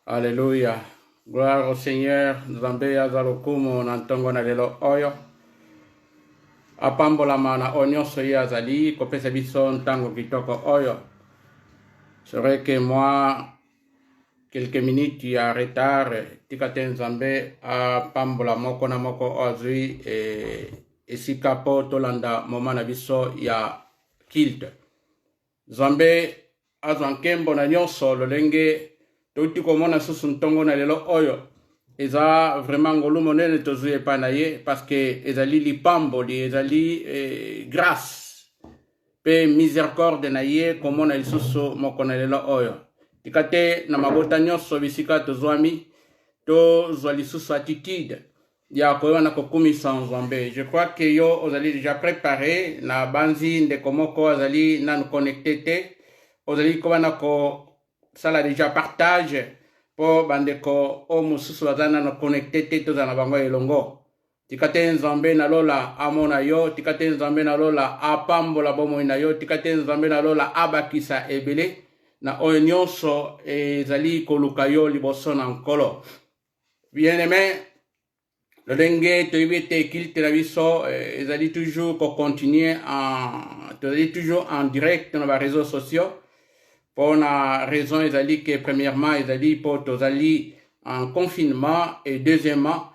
Alléluia. Gloire au Seigneur. Nzambe azalukumu na ntongo na lelo oyo. Apambola na onyoso ye azali kopesa biso ntango kitoko oyo. C'est vrai que moi, quelques minutes ya retard, tikate Nzambe apambola moko na moko ozui esika po tolanda moma na biso ya kilte. Nzambe azwa nkembo na nyonso lolenge touti komona susu ntongo na lelo oyo eza vraiment ngolu monene tozwi epai na ye parce que ezali lipamboli ezali grâce pe miséricorde na ye komona lisusu moko na lelo oyo tika te na mabota nyonso bisika tozwami tozwa lisusu attitude ya koyeba na kokumisa Nzambe. Je crois que yo ozali déjà préparé na banzi ndeko moko azali nanu connecté te ozali koba na ko sala déjà partage po bandeko o mususu bazana na connecté te tozana bango elongo tikate Nzambe na lola amona yo tikate Nzambe na lola apambola bomoi na yo tikate Nzambe na lola abakisa ebele na oyo nyonso ezali koluka yo liboso na nkolo. Bien-aimé, lolenge toyebi ete kilte na biso ezali toujours ko continuer tozali toujours en direct na ba réseaux sociaux. Pour la raison, que premièrement, tozali en confinement et deuxièmement,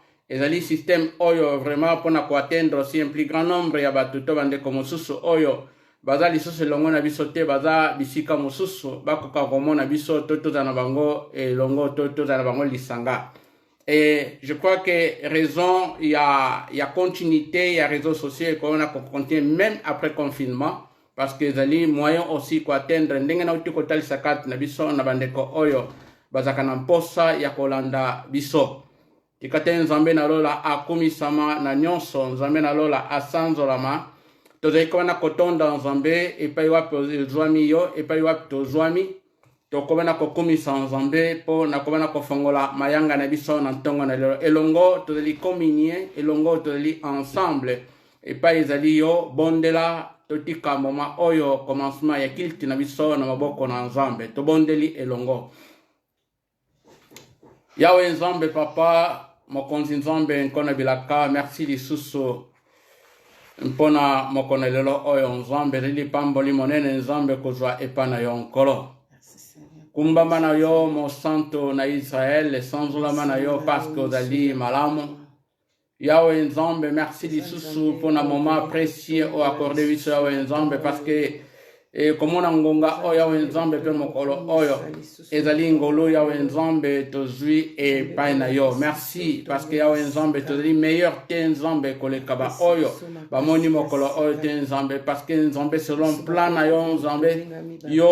système oyo vraiment pour atteindre aussi un plus grand nombre ya batuto bande comme susu oyo baza lisusu longo na biso te baza bisika mosusu bakoka komona biso tozana bango et longo tozana bango lisanga. Et je crois que raison il y a continuité, il y a réseaux sociaux qu'on a continué même après confinement. Parce que les moyens aussi pour atteindre ndenge na uti kotali sakat na biso na bandeko oyo bazaka na mposa ya kolanda biso tikate Nzambe na lola akumisama na nyonso Nzambe na lola asanzolama tozali kona kotonda Nzambe epai wapi ozwami yo epai wapi tozwami tokobana kokumisa Nzambe po na kobana kofongola mayanga na biso na ntongo na lelo elongo tozali communier elongo tozali ensemble epai ezali yo bondela totika moma oyo commencement ya kilte na biso na maboko na Nzambe tobondeli elongo yawe Nzambe papa mokonzi Nzambe nkona bilaka merci lisusu mpona mokona lelo oyo Nzambe lili pamboli monene Nzambe kozwa epana yo nkolo kumbamba na yo mo santo na Israel sanzulama na yo paske ozali malamu Yahweh Nzambe, merci lisusu pour un moment précieux au accordé biso Yahweh Nzambe parce que comme on a ngonga o Yahweh Nzambe pe mokolo oyo ezali ngolo Yahweh Nzambe tozui e paina yo merci parce que Yahweh Nzambe tozali meilleur te Nzambe koleka ba oyo ba moni mokolo oyo te Nzambe parce que Nzambe selon plan na yo Nzambe yo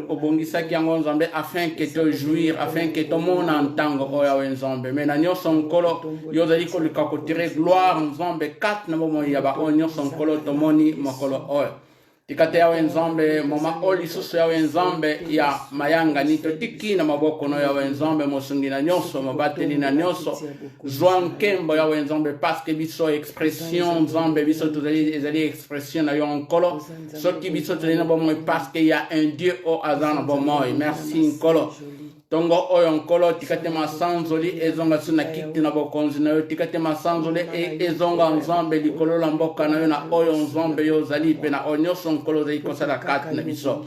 obongisa ki yango Nzambe afin que to jouir afin que to mona ntango o Yahweh Nzambe mais na nyonso nkolo yo zali koleka ko tirer gloire Nzambe kat na bomo ya ba o nyonso nkolo to moni mokolo oyo tikate Yahweh Nzambe mama oli susu Yahweh Nzambe ya mayanga nito tiki na maboko no Yahweh Nzambe mosungi na nyonso mabateli na nyonso zwa nkembo Yahweh Nzambe parce que biso expression Nzambe biso tozali ezali expression na yo nkolo soki biso tozali na bomo parce qu'il y a un Dieu au azana bomo merci nkolo tongo oyo nkolo tikate masanzoli ezonga suna kiti na bokonzi na yo tikate masanzoli ezonga Nzambe likolo la mboka na yo na oyo Nzambe yo zali pe na onyoso nkolo zali kosala kati na biso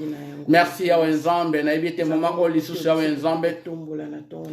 merci Yahweh Nzambe na ebite mama o lisusu Yahweh Nzambe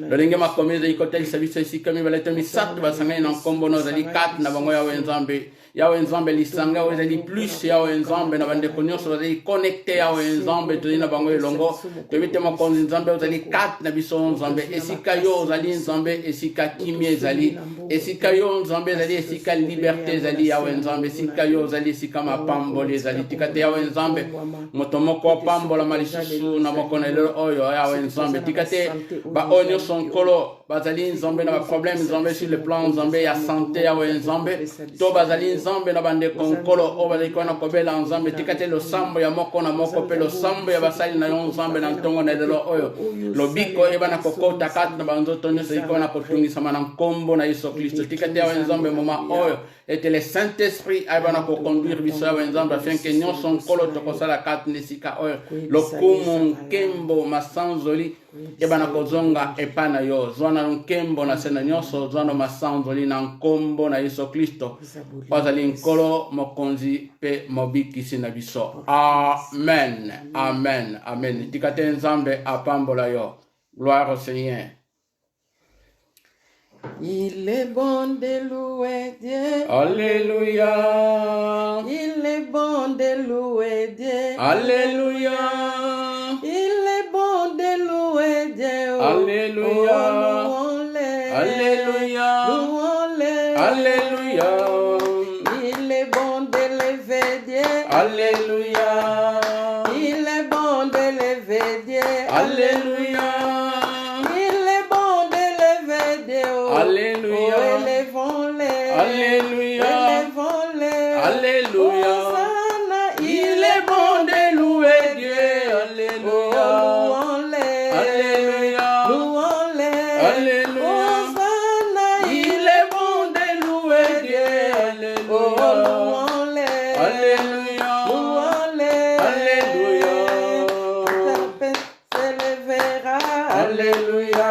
lolenge makomeza ikotelisa biso esika mibale misato basangani na nkombo no zali kati na bango Yahweh Nzambe Yahweh Nzambe lisanga oyo ezali plus Yahweh Nzambe na bandeko nyonso bazali connecté Yahweh Nzambe tozali na bango elongo toyebite mokonzi Nzambe ozali kati na biso Nzambe esika yo ozali Nzambe esika kimia ezali esika yo Nzambe ezali esika liberté ezali Yahweh Nzambe esika yo ozali esika mapamboli ezali tikate Yahweh Nzambe moto moko apambola malisusu na moko na lelo oyo Yahweh Nzambe tikate ba oyo nyonso nkolo bazali Nzambe na ba problème Nzambe sur le plan Nzambe ya santé Yahweh Nzambe to bazali Nzambe na bande konkolo o bazali kona kobela Nzambe tikate lo sambo ya moko na moko pe lo sambo ya basali na yo Nzambe na ntongo na lelo oyo lobi iko ebana kokota kati na banzoto nyonso iko na kotungisama na nkombo na Yesu Kristo tika te awa nzambe moma oyo ete le Saint-Esprit ebana koconduire biso awa nzambe afin ke nyonso nkolo tokosala kati nesika oyo lokumu nkembo masanzoli ebana kozonga epa na yo zwana nkembo na sena nyonso zwana masanzoli na nkombo na Yesu Kristo ozali nkolo mokonzi pe mobikisi na biso. Amen, amen, amen. Tika te nzambe apambola yo. Gloire au Seigneur. Il est bon de louer Dieu. Alléluia. Il est bon de louer Dieu. Alléluia. Il est bon de louer Dieu. Alléluia. Oh, louons-le. Alléluia. Louons-le. Alléluia. Il est bon de lever Dieu. Alléluia. Il est bon de lever Dieu. Alléluia. Il est bon de lever Dieu. Alléluia. Oh, élevons-le. Alléluia. Élevons-le. Alléluia. Hosanna, Il est bon de louer Dieu. Alléluia. Oh, louons-le. Alléluia. Louons-le. Alléluia. Hosanna, Il est bon de louer Dieu. Oh, Alléluia. louons-le. Alléluia. Louons-le. Alléluia. Ta paix s'élèvera. Alléluia.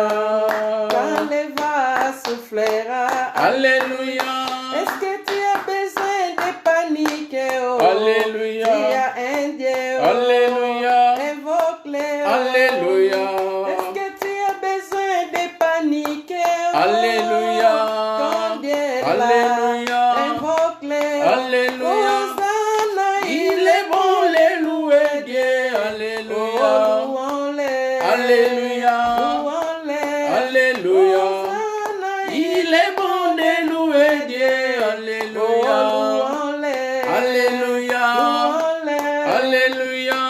Quand les vases soufflera. Alléluia. Est-ce que tu as besoin de paniquer? Oh, Alléluia. il y a un Dieu. Oh, Alléluia. invoque-le. Oh. Alléluia. Est-ce que tu as besoin de paniquer? Oh, Alléluia. ton Dieu est là. Alléluia. Invoque-le. Alléluia. Hosanna, Il est bon de louer Dieu. Oh, Alléluia. louons-le. Alléluia. Louons-le. Alléluia. Hosanna, Il est bon de louer Dieu. Oh, Alléluia. louons-le. Alléluia. Louons-le. Alléluia.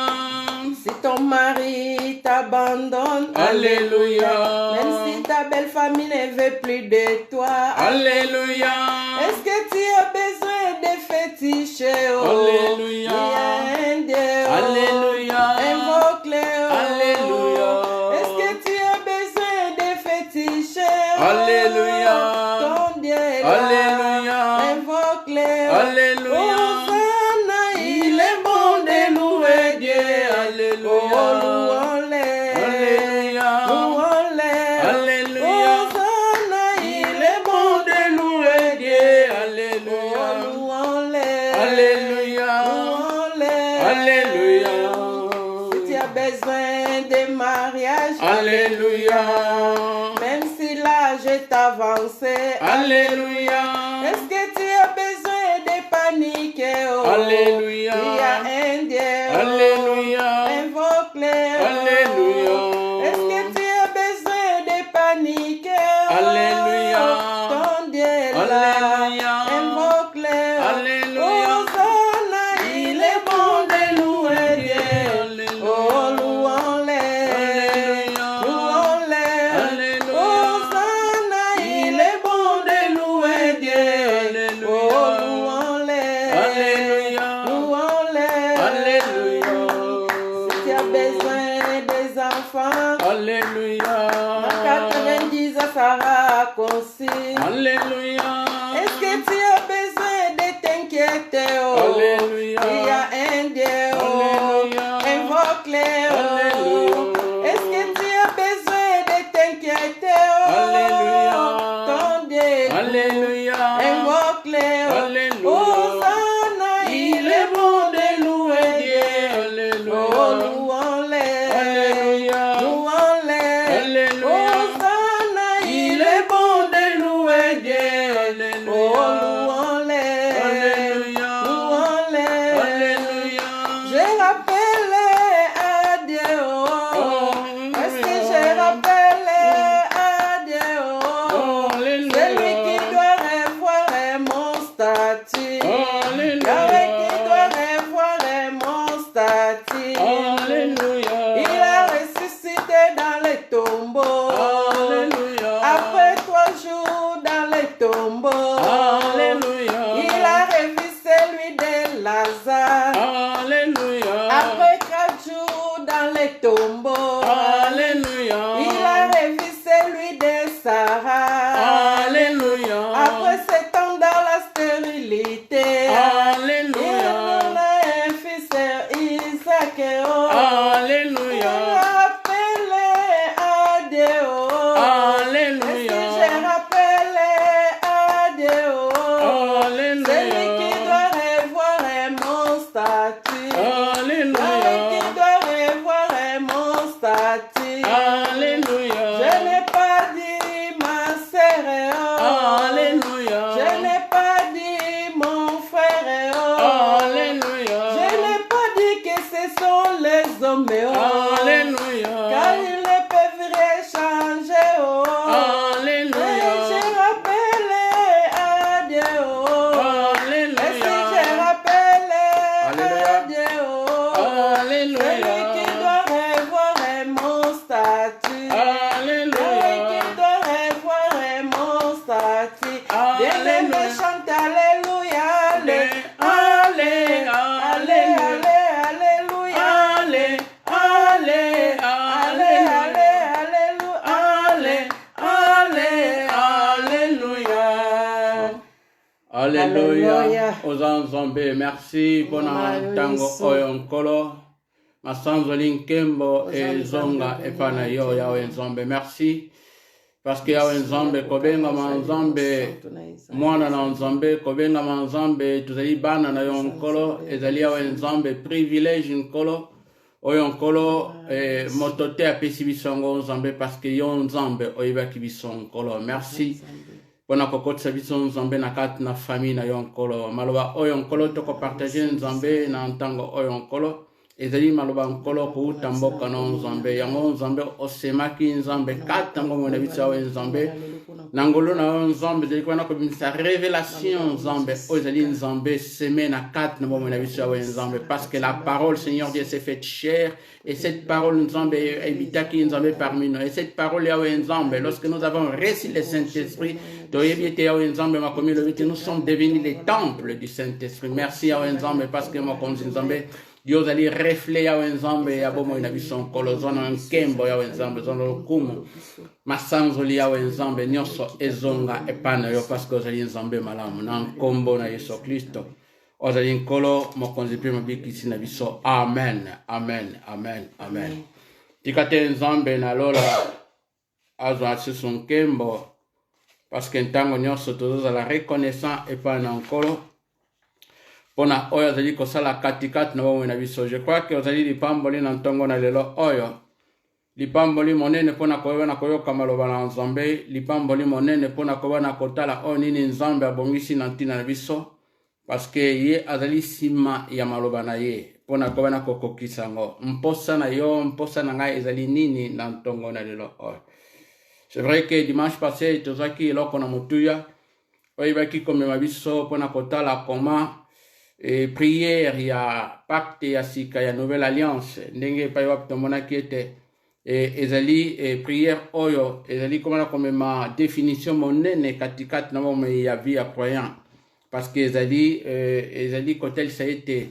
Si ton mari t'abandonne, Alléluia. même si ta belle famille ne veut plus de toi, Alléluia. est-ce que tu as besoin de féticher? Oh, Alléluia. il y a un Dieu. Oh, Alléluia. invoque-le. Oh, Alléluia. est-ce que tu as besoin de féticher? Oh, Alléluia. ton Dieu est là. Alléluia. Invoque-le. Alléluia. Hosanna, Il est bon de louer Dieu. Oh, Alléluia. louons-le. Alléluia. Louons-le. Alléluia. Hosanna, Il est bon de louer Dieu. Oh, Alléluia. louons-le. Alléluia. Louons-le. Alléluia. Si tu as besoin de mariage, Alléluia. même si l'âge est avancé, Alléluia. est-ce que tu as besoin de paniquer? Oh, Alléluia. il y a un Dieu. Alléluia. Invoque-le. Alléluia. Est-ce que tu as besoin de paniquer? Oh, Alléluia. ton Dieu est là. Alléluia. Invoque-le. Alléluia. Hosanna, il est bon de louer Dieu. Alléluia. Oh, louons-le. Alléluia. Louons-le. Alléluia. Hosanna, il est bon de louer Dieu. Oh, louons-le. Alléluia. Louons-le. Alléluia. Si tu as besoin des enfants, Alléluia. en 90 ans, Sarah conçu. Alléluia. Est-ce que tu as besoin de t'inquiéter? Oh, Alléluia. il y a un Dieu. Oh, Alléluia. invoque-le. Oh, Alléluia. est-ce que tu as besoin de t'inquiéter? Oh, Alléluia. ton Dieu est doux. Alléluia. Invoque-le. Alléluia. Hosanna, Il est bon de louer Dieu. Alléluia. Oh, louons-le. Alléluia. Louons-le. Alléluia. Hosanna, Il est bon de louer Dieu. Sarah. Alléluia. Après 7 ans dans la stérilité, Alléluia. il a un fils, Isaac. Alléluia. Rappelé à Dieu. Alléluia. Est-ce que j'ai rappelé à Dieu? Celui qui doit revoir mon statut. Celui qui doit revoir mon statut. Alléluia. Je n'ai pas dit ma sœur. Alléluia. Je n'ai pas dit mon frère. Alléluia. Je n'ai pas dit que ce sont les hommes. Alléluia. Car ils ne peuvent rien changer. Alléluia. J'ai rappelé à Dieu. Alléluia. Est-ce que j'ai rappelé à Dieu? Alléluia. Celui qui doit revoir mon statut. Celui qui doit revoir mon statut. Bien-aimé, chante Alléluia. Alléluia. Alléluia. Aux Nzambe, merci pour tango oyo nkolo. Masanzoli nkembo ezonga epana yo yawe Nzambe. Merci. Parce que yawe Nzambe kobenga manzambe mwana na Nzambe kobenga manzambe tuzali bana na yo nkolo ezali yawe Nzambe privilège nkolo oyo nkolo moto te apesi biso yango Nzambe parce que yo Nzambe oyebaki biso nkolo. Merci. Pona kokotisa biso Nzambe na kati na famille na yo nkolo. Maloba oyo nkolo toko partager Nzambe na ntango oyo nkolo ezali maloba nkolo kuuta mboka na Nzambe yango Nzambe osemaki Nzambe kati ngo mona biso yawe Nzambe nangolo na yo Nzambe ezali kwana kobimisa révélation Nzambe oyo ezali Nzambe semé na kati na mona biso yawe Nzambe parce que la parole Seigneur Dieu s'est faite chair et cette parole Nzambe habitaki Nzambe parmi nous et cette parole yawe Nzambe lorsque nous avons reçu le Saint-Esprit nous sommes devenus les temples du Saint-Esprit. Merci yawe Nzambe parce que mokonzi Nzambe Dieu allait refléter yawe Nzambe ya bomo ina biso nkolo zona nkembo yawe Nzambe zona lokumu masanzoli yawe Nzambe nyonso ezonga epana yo parce que ozali Nzambe malamu na nkombo na Yesu Kristo ozali nkolo mokonzi pe mabikisi na biso amen amen amen amen tikate Nzambe na lola azwa siso nkembo parce que ntango nyonso tozozala reconnaissant epana nkolo pona oyo azali kosala katikati na bomoi na biso. Je crois que ozali lipamboli na ntongo na lelo oyo lipamboli monene pona koyeba na koyoka maloba na Nzambe lipamboli monene pona koyeba na kotala oyo nini Nzambe abongisi na ntina na biso parce que ye azali sima ya maloba na ye pona koyeba na kokokisa ngo mposa na yo mposa na ngai ezali nini na ntongo na lelo oyo. C'est vrai que dimanche passé tozaki eloko na motuya oyebaki komema biso pona kotala koma et prière ya pacte ya sika ya nouvelle alliance ndenge pa yo tomonaki ete ezali prière oyo ezali komana komema définition monene katikati na momo ya vie ya croyant parce que ezali kotelisa ete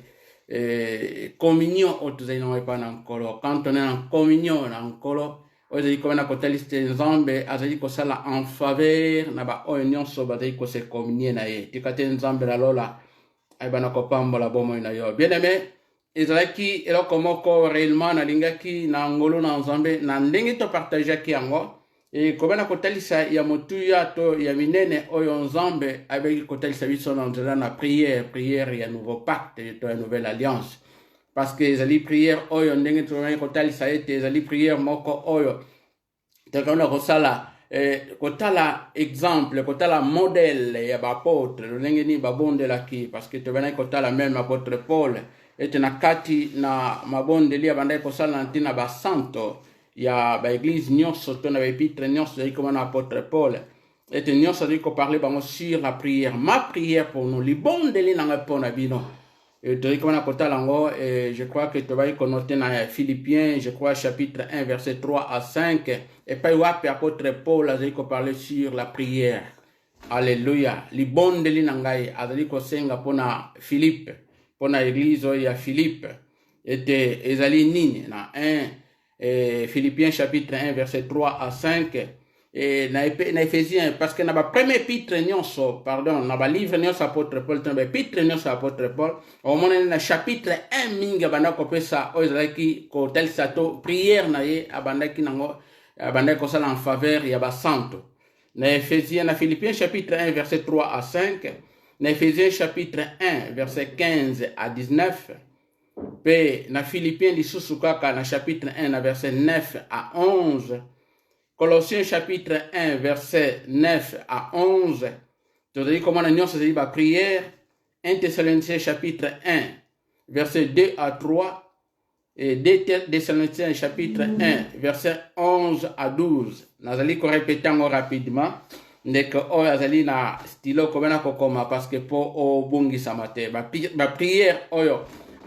communion otuzali na pa na nkolo quand on est en communion na nkolo ezali komana kotelisa Nzambe azali kosala en faveur na ba oyo nyonso bazali kose communier na ye tikate Nzambe la lola aibana kopambola bomo ina yo bien-aimé ezalaki eloko moko réellement nalingaki na ngolo na Nzambe na ndenge to partageaki yango e kobana kotalisa ya motuya to ya minene oyo Nzambe abeki kotalisa biso na nzela na prière ya nouveau pacte to ya nouvelle alliance parce que ezali prière oyo ndenge to kotalisa ete ezali prière moko oyo tekona kosala kotala exemple kotala modèle ya bapôtre ndenge ni babondelaki parce que tobana kotala même apôtre Paul ete na kati na mabondeli abandai kosala ntina basanto ya baeglise nyonso to na baepitre nyonso ezali koma na apôtre Paul ete nyonso azali koparle bango sur la prière ma prière pour nous libondeli nanga mpona bino tozali koma na kotala yango je crois que tobali konote na Philippiens je crois chapitre 1 verset 3 à 5 et pas wapi apôtre Paul azali koparle sur la prière alléluia libondeli nangai azali kosenga pona Philippe pona église ya Philippe ete ezali nini na 1 Philippiens chapitre 1 verset 3 à 5 na Éphésiens parce que na ba premier épître nyonso pardon na ba livre nyonso apôtre Paul na ba épître nyonso apôtre Paul au mona na chapitre 1 mingi banda ko pesa ozalaki ko tel sato prière na ye abandaki nango abandaki ko sala en faveur ya ba santo na Éphésiens na Philippiens chapitre 1 verset 3 à 5 na Éphésiens chapitre 1 verset 15 à 19 pe na Philippiens lisusu kaka na chapitre 1 na verset 9 à 11 Colossiens chapitre 1 verset 9 à 11 tu dis comment la nyonso c'est ba prière 1 Thessaloniciens chapitre 1 verset 2 à 3 et 2 Thessaloniciens chapitre 1 verset 11 à 12 nazali ko répéter encore rapidement ndeko oyo azali na stylo komena kokoma parce que po obungisa mate ba prière oyo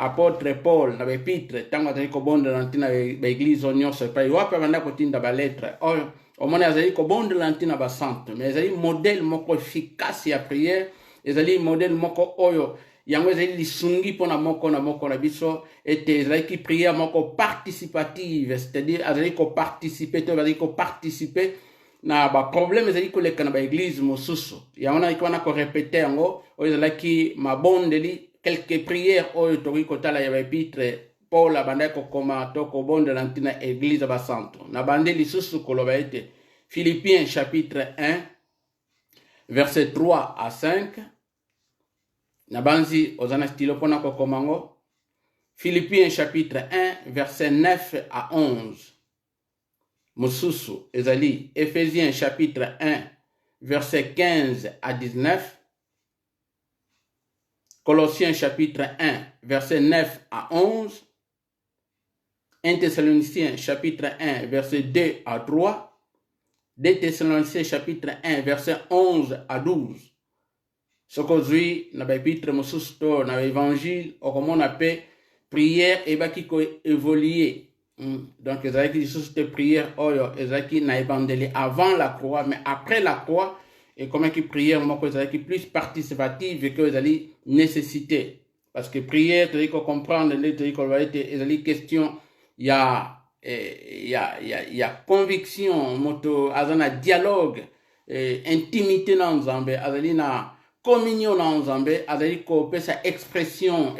apôtre Paul na épître tango azali kobondela ntina ba église nyonso epai wapi abanda kotinda ba lettre oyo omona azali kobondela ntina ba sainte mais ezali modèle moko efficace ya prière ezali modèle moko oyo yango ezali lisungi mpona moko na biso ete ezalaki prière moko participative c'est-à-dire azali koparticipe to bazali koparticipe na ba problème ezali koleka na ba église mosusu yango na ikwana ko répéter yango oyo ezalaki mabondeli quelques prières oyo toki kotala ya épître Paul abandaki kokoma to kobondela ntina église ba santo na bande lisusu koloba ete Philippiens chapitre 1 verset 3 à 5 na banzi ozana stilo pona kokomango Philippiens chapitre 1 verset 9 à 11 mosusu ezali Éphésiens chapitre 1 verset 15 à 19 Colossiens chapitre 1, verset 9 à 11. 1 Thessaloniciens chapitre 1, verset 2 à 3. 2 Thessaloniciens chapitre 1, verset 11 à 12. Ce qu'aujourd'hui, dans l'épître mosusu to na évangile, on appelle prière et qui évoluer. Donc, les qui sont des prières, qui na évangile avant la croix, mais après la croix, et comment qui prière moi que plus participative et que les nécessité parce que prière tu dis qu'on comprendre les tu dis qu'on va être les questions il y a conviction moto azana dialogue intimité dans Nzambe azali na communion dans Nzambe azali ko pesa expression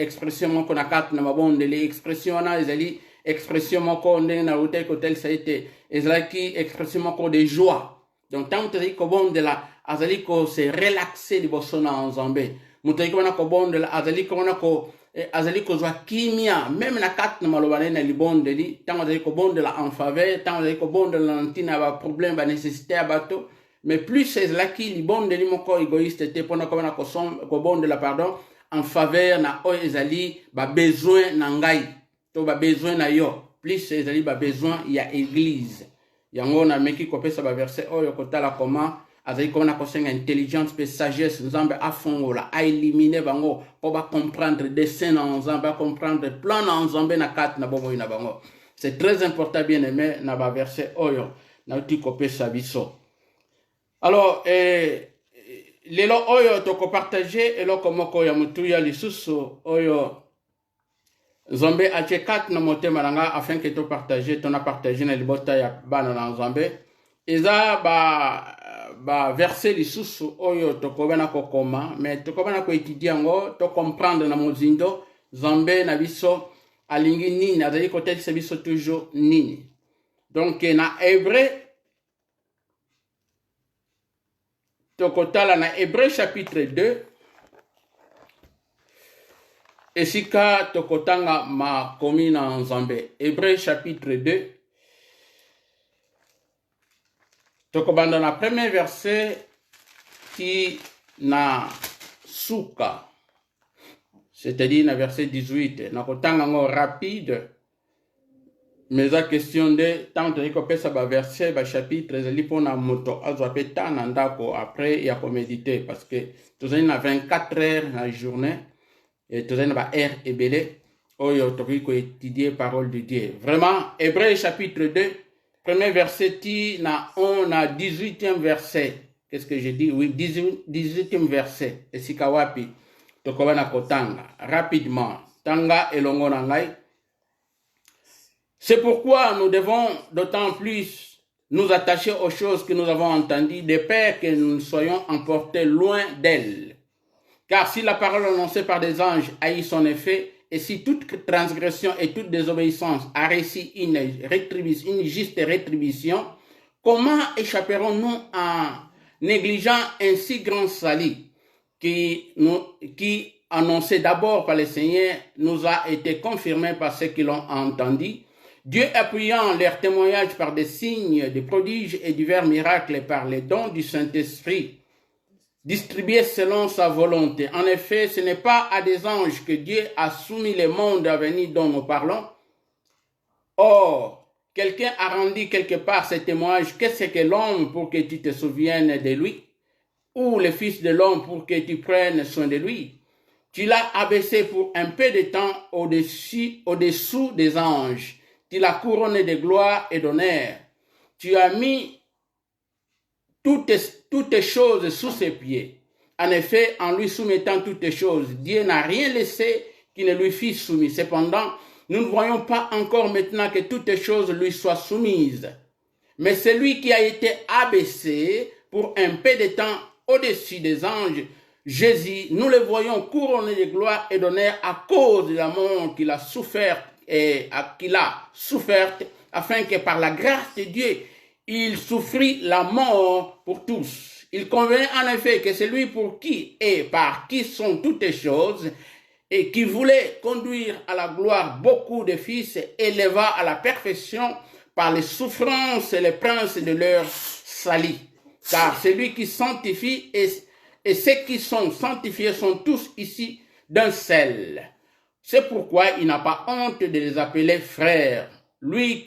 moko na carte na mabonde les expression na azali expression moko na route ko tel ça a été ezalaki expression moko de joie donc tant que tu dis qu'on de la azali ko se relaxer liboso na Nzambe mutai ko na ko bonde la azali ko zwa kimia même na kat na malobane na libonde li tango azali ko bonde la en faveur tango azali ko bonde la ntina ba problème ba nécessité abato mais plus c'est là qui libonde li moko égoïste te pona ko na ko bonde la pardon en faveur na o ezali ba besoin na ngai to ba besoin na yo plus ezali ba besoin ya église yango na meki ko pesa ba verset oyo kotala comment azali kona kosenga intelligence pe sagesse Nzambe afongola a éliminer bango pour ba comprendre dessin na Nzambe ba comprendre plan na Nzambe na kat na bomo ina bango c'est très important bien aimé na ba verset oyo na uti ko pesa biso alors lelo oyo to ko partager eloko moko ya mutu ya lisusu oyo Nzambe a kat na motema nanga afin que to partager ton a partager na libota ya bana na Nzambe eza ba verset lisusu oyo tokobana kokoma mais tokobana ko étudier ngo to comprendre na mozindo Nzambe na biso alingi nini azali kotelisa biso toujours nini donc na hébreu tokotala na hébreu chapitre 2 esika tokotanga makomi na Nzambe hébreu chapitre 2 tokobanda na premier verset qui na suka c'est-à-dire na verset 18 na kotanga ngo rapide mais la question de tant que kopesa ba verset ba chapitre ezali pona moto azwa peta na ndako après ya ko méditer parce que tozali na 24 heures na journée et tozali na ba heure ebele oyo toki ko étudier parole de Dieu vraiment hébreu chapitre 2 premier verset on a 18e verset. Qu'est-ce que j'ai dit? Oui, 18e verset. Et si kawapi, tokobana kotanga. Rapidement. Tanga elongo nangai. C'est pourquoi nous devons d'autant plus nous attacher aux choses que nous avons entendues, de peur que nous soyons emportés loin d'elles. Car si la parole annoncée par des anges a eu son effet, et si toute transgression et toute désobéissance a reçu une juste rétribution, comment échapperons-nous en négligeant un si grand salut qui annoncé d'abord par le Seigneur, nous a été confirmé par ceux qui l'ont entendu, Dieu appuyant leur témoignage par des signes, des prodiges et divers miracles par les dons du Saint-Esprit, distribués selon sa volonté. En effet, ce n'est pas à des anges que Dieu a soumis le monde à venir dont nous parlons. Or, quelqu'un a rendu quelque part ce témoignage. Qu'est-ce que l'homme pour que tu te souviennes de lui? Ou le Fils de l'homme pour que tu prennes soin de lui? Tu l'as abaissé pour un peu de temps au-dessous des anges. Tu l'as couronné de gloire et d'honneur. Tu as mis toutes choses sous ses pieds. En effet, en lui soumettant toutes choses, Dieu n'a rien laissé qui ne lui fût soumis. Cependant, nous ne voyons pas encore maintenant que toutes choses lui soient soumises. Mais celui qui a été abaissé pour un peu de temps au-dessus des anges, Jésus, nous le voyons couronné de gloire et d'honneur à cause de la mort qu'il a soufferte afin que par la grâce de Dieu, il souffrit la mort pour tous. Il convenait en effet que celui pour qui et par qui sont toutes les choses et qui voulait conduire à la gloire beaucoup de fils éleva à la perfection par les souffrances et les princes de leur salut. Car celui qui sanctifie et ceux qui sont sanctifiés sont tous ici d'un seul. C'est pourquoi il n'a pas honte de les appeler frères. Lui,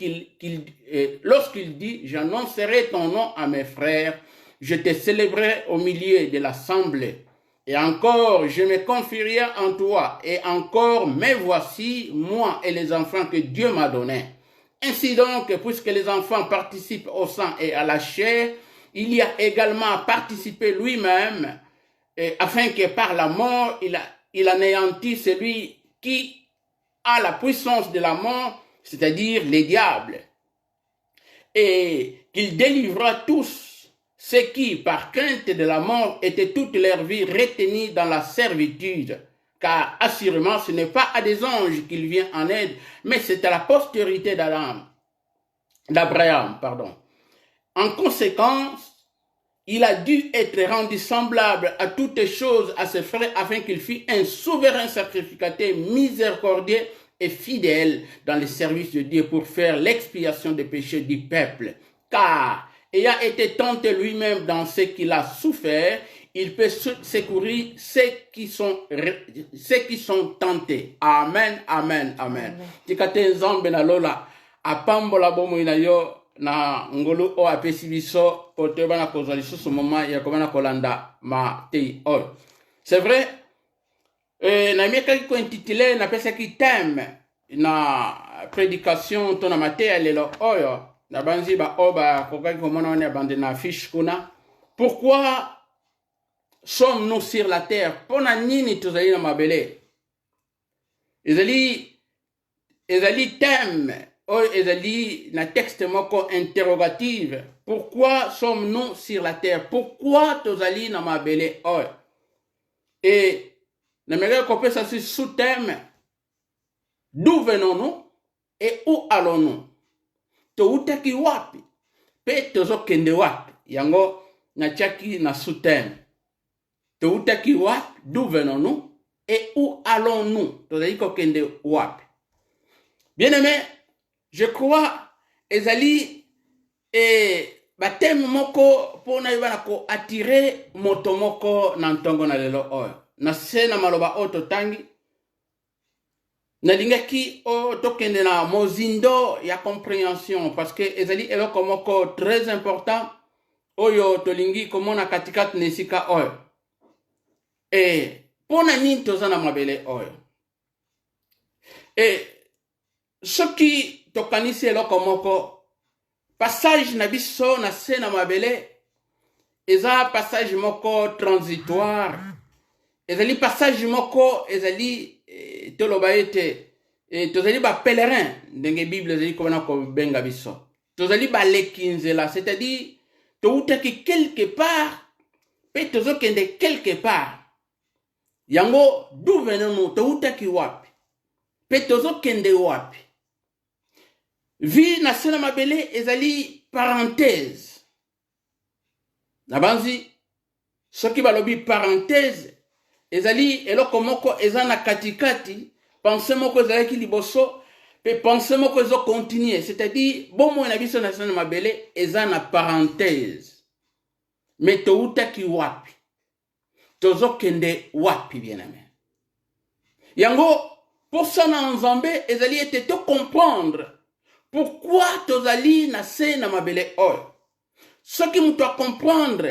lorsqu'il dit « J'annoncerai ton nom à mes frères, je te célébrerai au milieu de l'assemblée. Et encore, je me confierai en toi. Et encore, me voici, moi et les enfants que Dieu m'a donnés. Ainsi donc, puisque les enfants participent au sang et à la chair, il y a également participé lui-même, afin que par la mort, il anéantit celui qui a la puissance de la mort, c'est-à-dire les diables, et qu'il délivra tous ceux qui, par crainte de la mort, étaient toute leur vie retenus dans la servitude. Car assurément, ce n'est pas à des anges qu'il vient en aide, mais c'est à la postérité d'Abraham. En conséquence, il a dû être rendu semblable à toutes choses à ses frères afin qu'il fût un souverain sacrificateur miséricordieux et fidèle dans le service de Dieu pour faire l'expiation des péchés du peuple. Car, ayant été tenté lui-même dans ce qu'il a souffert, il peut secourir ceux qui sont tentés. Amen, amen, amen. Tikate nzambe na lola apambola bomoi na yo na ngolu o apesi biso po te bana kozwa lisusu moma ya kobana kolanda ma tei oyo. C'est vrai, na miekaki ko intitulé na pesaki thème na prédication to na mateya lelo oyo na banzi ba oba kokaki komona wana bande na affiche kuna. Pourquoi sommes-nous sur la terre? Pona nini tozali na mabele? Ezali thème oyo ezali na texte moko interrogative. Pourquoi sommes-nous sur la terre? Pourquoi tozali na mabele oyo? Et nameka kopesa si sous-thème, d'où venons-nous et où allons-nous? Toutaki wapi pe tozokende wapi? Yango natiaki na sous-thème. Toutaki wapi? D'où venons-nous et où allons-nous? Tozali kokende wapi? Bien-aimé, je crois ezali bateme moko pona yebana ko attirer moto moko na ntongo na lelo oyo. Na sena maloba oto tangi nalingaki o tokende na mozindo ya compréhension parce que ezali eloko moko très important oyo tolingi komona katikati nesika oyo. Pona nini toza na mabele oyo? Soki tokanisi eloko moko passage na biso na se na mabele eza passage moko transitoire, ezali passage moko ezali toloba ete tozali ba pèlerin ndenge Bible ezali kobana ko benga biso. tozali baleki nzela, c'est-à-dire toutaki quelque part pe tozokende quelque part. Yango d'où venons-nous? Toutaki wapi pe tozokende wapi? Vie na sena mabele ezali parenthèse. Nabanzi soki balobi parenthèse ezali eloko moko eza na katikati, pensée moko ezalaki liboso pe pensée moko ezo continuer, c'est-à-dire bomo na biso na sena mabele eza na parenthèse. Mais toutaki wapi? Tozokende wapi bien-aimé? Yango pour ça na Nzambe ezali ete to comprendre pourquoi tozali na se na mabele oyo. Ce qui nous doit comprendre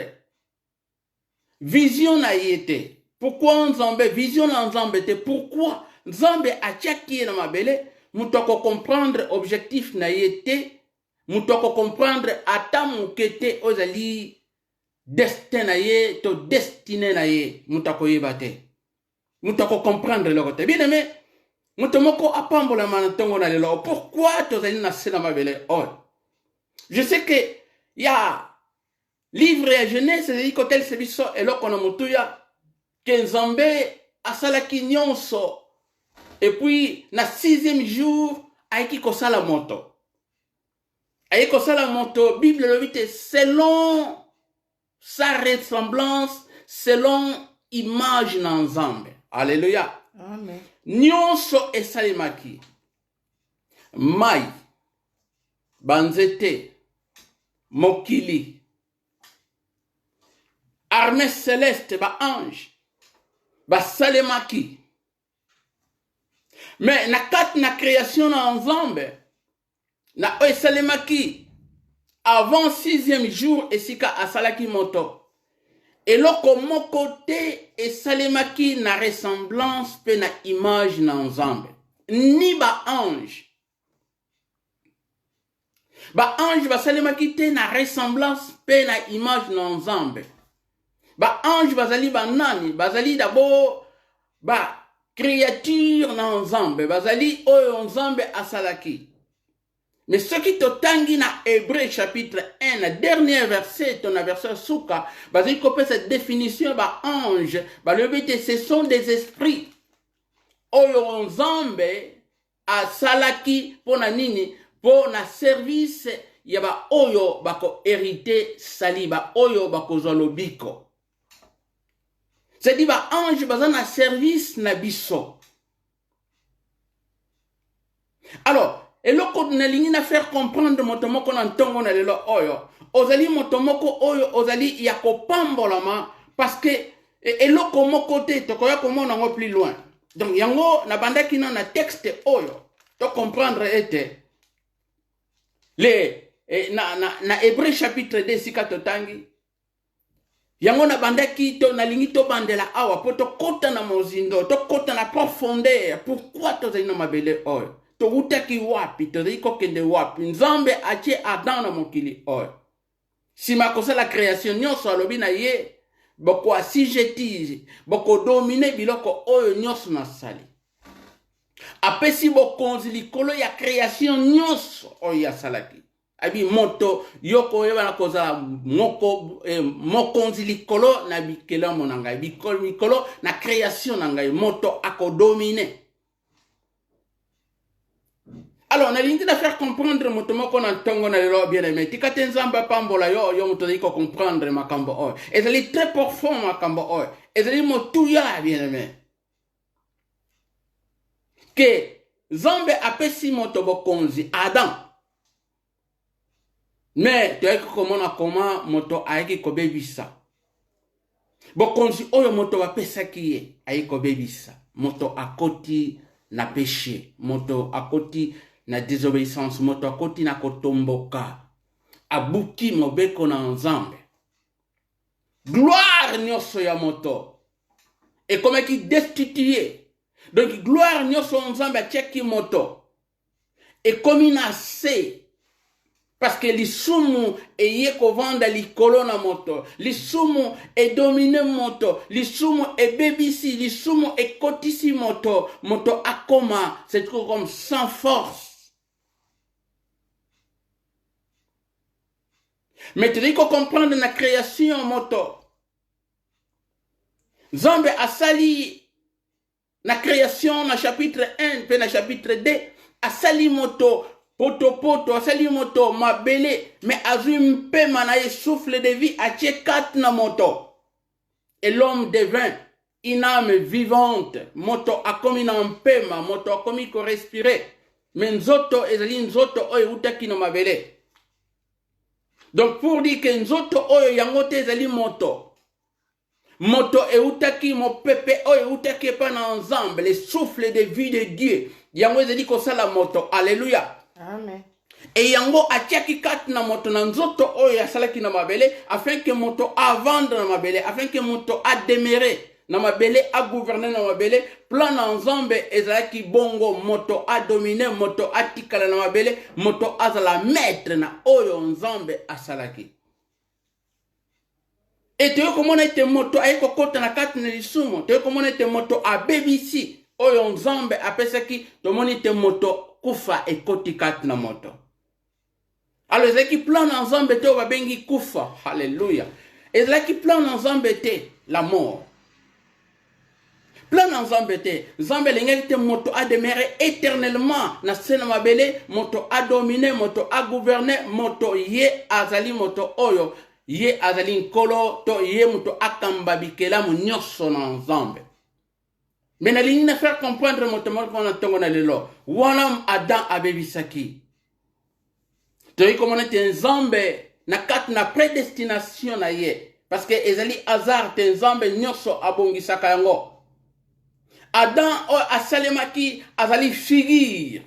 vision na yete. Pourquoi Nzambe vision na Nzambe te? Pourquoi Nzambe atiaki na mabele? Nous doit comprendre objectif na yete. Nous doit comprendre ata mukete ozali destin na ye to destiné na ye. Nous doit yebate. Nous doit comprendre le côté. Bien aimé. Pourquoi tozali na se na mabele oyo? Je sais que il y a livre et jeunesse c'est côté le service et là qu'on a mutuya que Nzambe asalaki nyonso et puis na 6e jour aiki kosala moto. Aiki kosala moto Bible le dit selon sa ressemblance, selon image na Nzambe. Alléluia. Amen. Nyonso esalemaki. Mai, banzete, mokili, armée céleste, ba ange, ba salemaki. Mais na kat na création na Nzambe, na esalemaki avant 6e jour esika asalaki moto. Et loko moko te esalemaki na ressemblance pe na image na Nzambe. Ni ba ange. Ba ange ba salemaki te na ressemblance pe na image na Nzambe. Ba ange bazali ba nani, bazali d'abord ba créature na Nzambe, bazali oyo Nzambe asalaki. Mais ce qui te tangi na Hébreu chapitre 1, le dernier verset, ton verset souka, bazali kopé cette définition ba ange, ba le but ce sont des esprits. Oyo Nzambe asalaki pona nini? Pona service ya ba oyo bako hérité sali, ba oyo bako zolobiko. C'est-à-dire ba ange bazana service na biso. Alors, et loko nalingi na faire comprendre motomoko na ntongo na lelo oyo. Ozali motomoko oyo ozali ya kopambolama parce que et loko moko te tokoya komona ngo plus loin. Donc yango na bandaki na texte oyo to comprendre ete le na Hébreu chapitre 2 sika totangi. Yango na bandaki to nalingi to bandela awa po to kota na mozindo, to kota na profondeur. Pourquoi tozali na mabele oyo? Toutaki wapi, toziko kende wapi. Nzambe atie Adam na mokili oyo. Si makosa la création nyonso alobi na ye, boko asijetize, boko domine biloko oyo nyonso na sali. Apesi bokonzi likolo ya création nyonso oyo ya salaki. Abi moto yoko yeba na koza moko mokonzi likolo na bikela monanga bikolo na création na ngai moto akodomine. Alors, on a l'intention de faire comprendre motomo qu'on entend na lelo bien aimé. Tikate nzamba pambola yo mutodi ko comprendre makambo oyo. Ezali très profond makambo oyo. Ezali motuya bien aimé. Que Nzambe apesi moto bokonzi Adam. Mais tu as comment moto aiki kobebisa. Bokonzi oyo moto bapesaki ye aiki kobebisa. Moto akoti na péché, moto akoti na désobéissance, moto akoti na kotomboka, abuki mobeko na Nzambe. Gloire nyonso ya moto. Et comme qui destitué. Donc gloire nyonso Nzambe atiaki moto. Et comme inase. Parce que l'isumu eye kovanda likolo na moto. L'isumu est dominé moto. L'isumu est bébisi. L'isumu est kotisi moto. Moto akoma. C'est comme sans force. Mais tu dois comprendre la création moto. Nzambe asali na création na chapitre 1 pe na chapitre 2 asali moto poto asali moto mabele mais azui mpema na ye souffle de vie atie 4 na moto et l'homme devint une âme vivante moto akomi na mpema moto akomi ko respirer mais nzoto ezali nzoto oyo utaki na mabele. Donc pour dire que nzoto oyo yango te ezali moto moto eutaki mo pepe oyo eutaki pa na ensemble le souffle de vie de Dieu yango ezali kosala moto. Alléluia. Amen. Et yango atiaki 4 na moto na nzoto oyo asalaki na mabele afin que moto avande na mabele afin que moto a demeurer na mabele a gouverner na mabele plan na ensemble ezalaki bongo moto a dominer moto a tikala na mabele moto azala maître na oyo nzambe asalaki. Et tu veux comment ete moto aiko kota na 4 na lisumo tu veux comment ete moto a BBC oyo nzambe apesaki to moni te moto kufa ekoti 4 na moto. Alors ezalaki plan na nzambe te babengi kufa. Alléluia. Ezalaki plan na nzambe te la mort. Plan na nzambe te nzambe lengaki te moto a demeurer éternellement na sena mabele moto a dominer moto a gouverner moto ye azali moto oyo ye azali nkolo to ye moto akamba bikelamu nyonso na nzambe. Mais nalingi na faire comprendre moto moko na tongo na lelo wana Adam abebisaki toyi komona te nzambe na 4 na prédestination na ye parce que ezali hasard te nzambe nyonso abongisaka yango. Adam asalemaki azali figure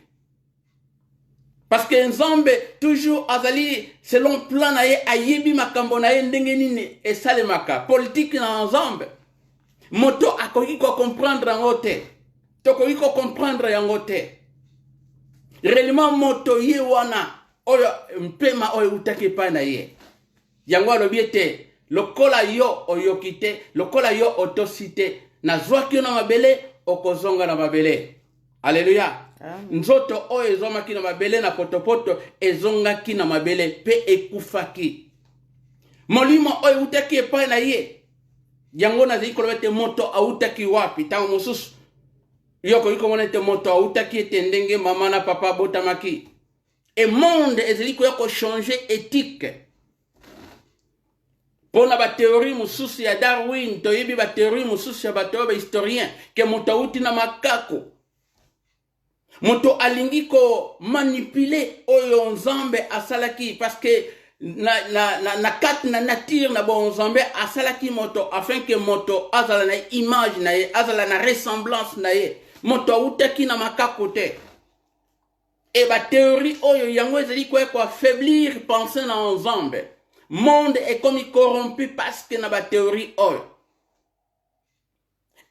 parce que nzambe toujours azali selon plan na ye ayebi makambo na ye ndenge nini esalemaka politique na nzambe moto akoki ko comprendre yango te tokoki ko comprendre yango te réellement moto ye wana oyo mpema oyo utaki pa na ye yango alobi ete lokola yo oyoki te lokola yo otosi te nazwaki yo na mabele okozonga na mabele. Alléluia. Nzoto oyo ezomaki na mabele na potopoto ezongaki na mabele pe ekufaki molimo oyo utaki epai na ye yango nazali koloba ete moto autaki wapi ntango mosusu yo koki komona ete moto autaki ete ndenge mama na papa botamaki et monde ezali koya kochanger éthique pona ba théorie mosusu ya Darwin toyebi ba théorie mosusu ya bato ba historien ke moto auti na makako moto alingi ko manipuler oyo nzambe asalaki parce que na 4 na nature na bon nzambe asalaki moto afin que moto azala na image na ye azala na ressemblance na ye moto autaki na makako te. Et ba théorie oyo yango ezali ko affaiblir penser na nzambe monde est comme corrompu parce que na ba théorie oyo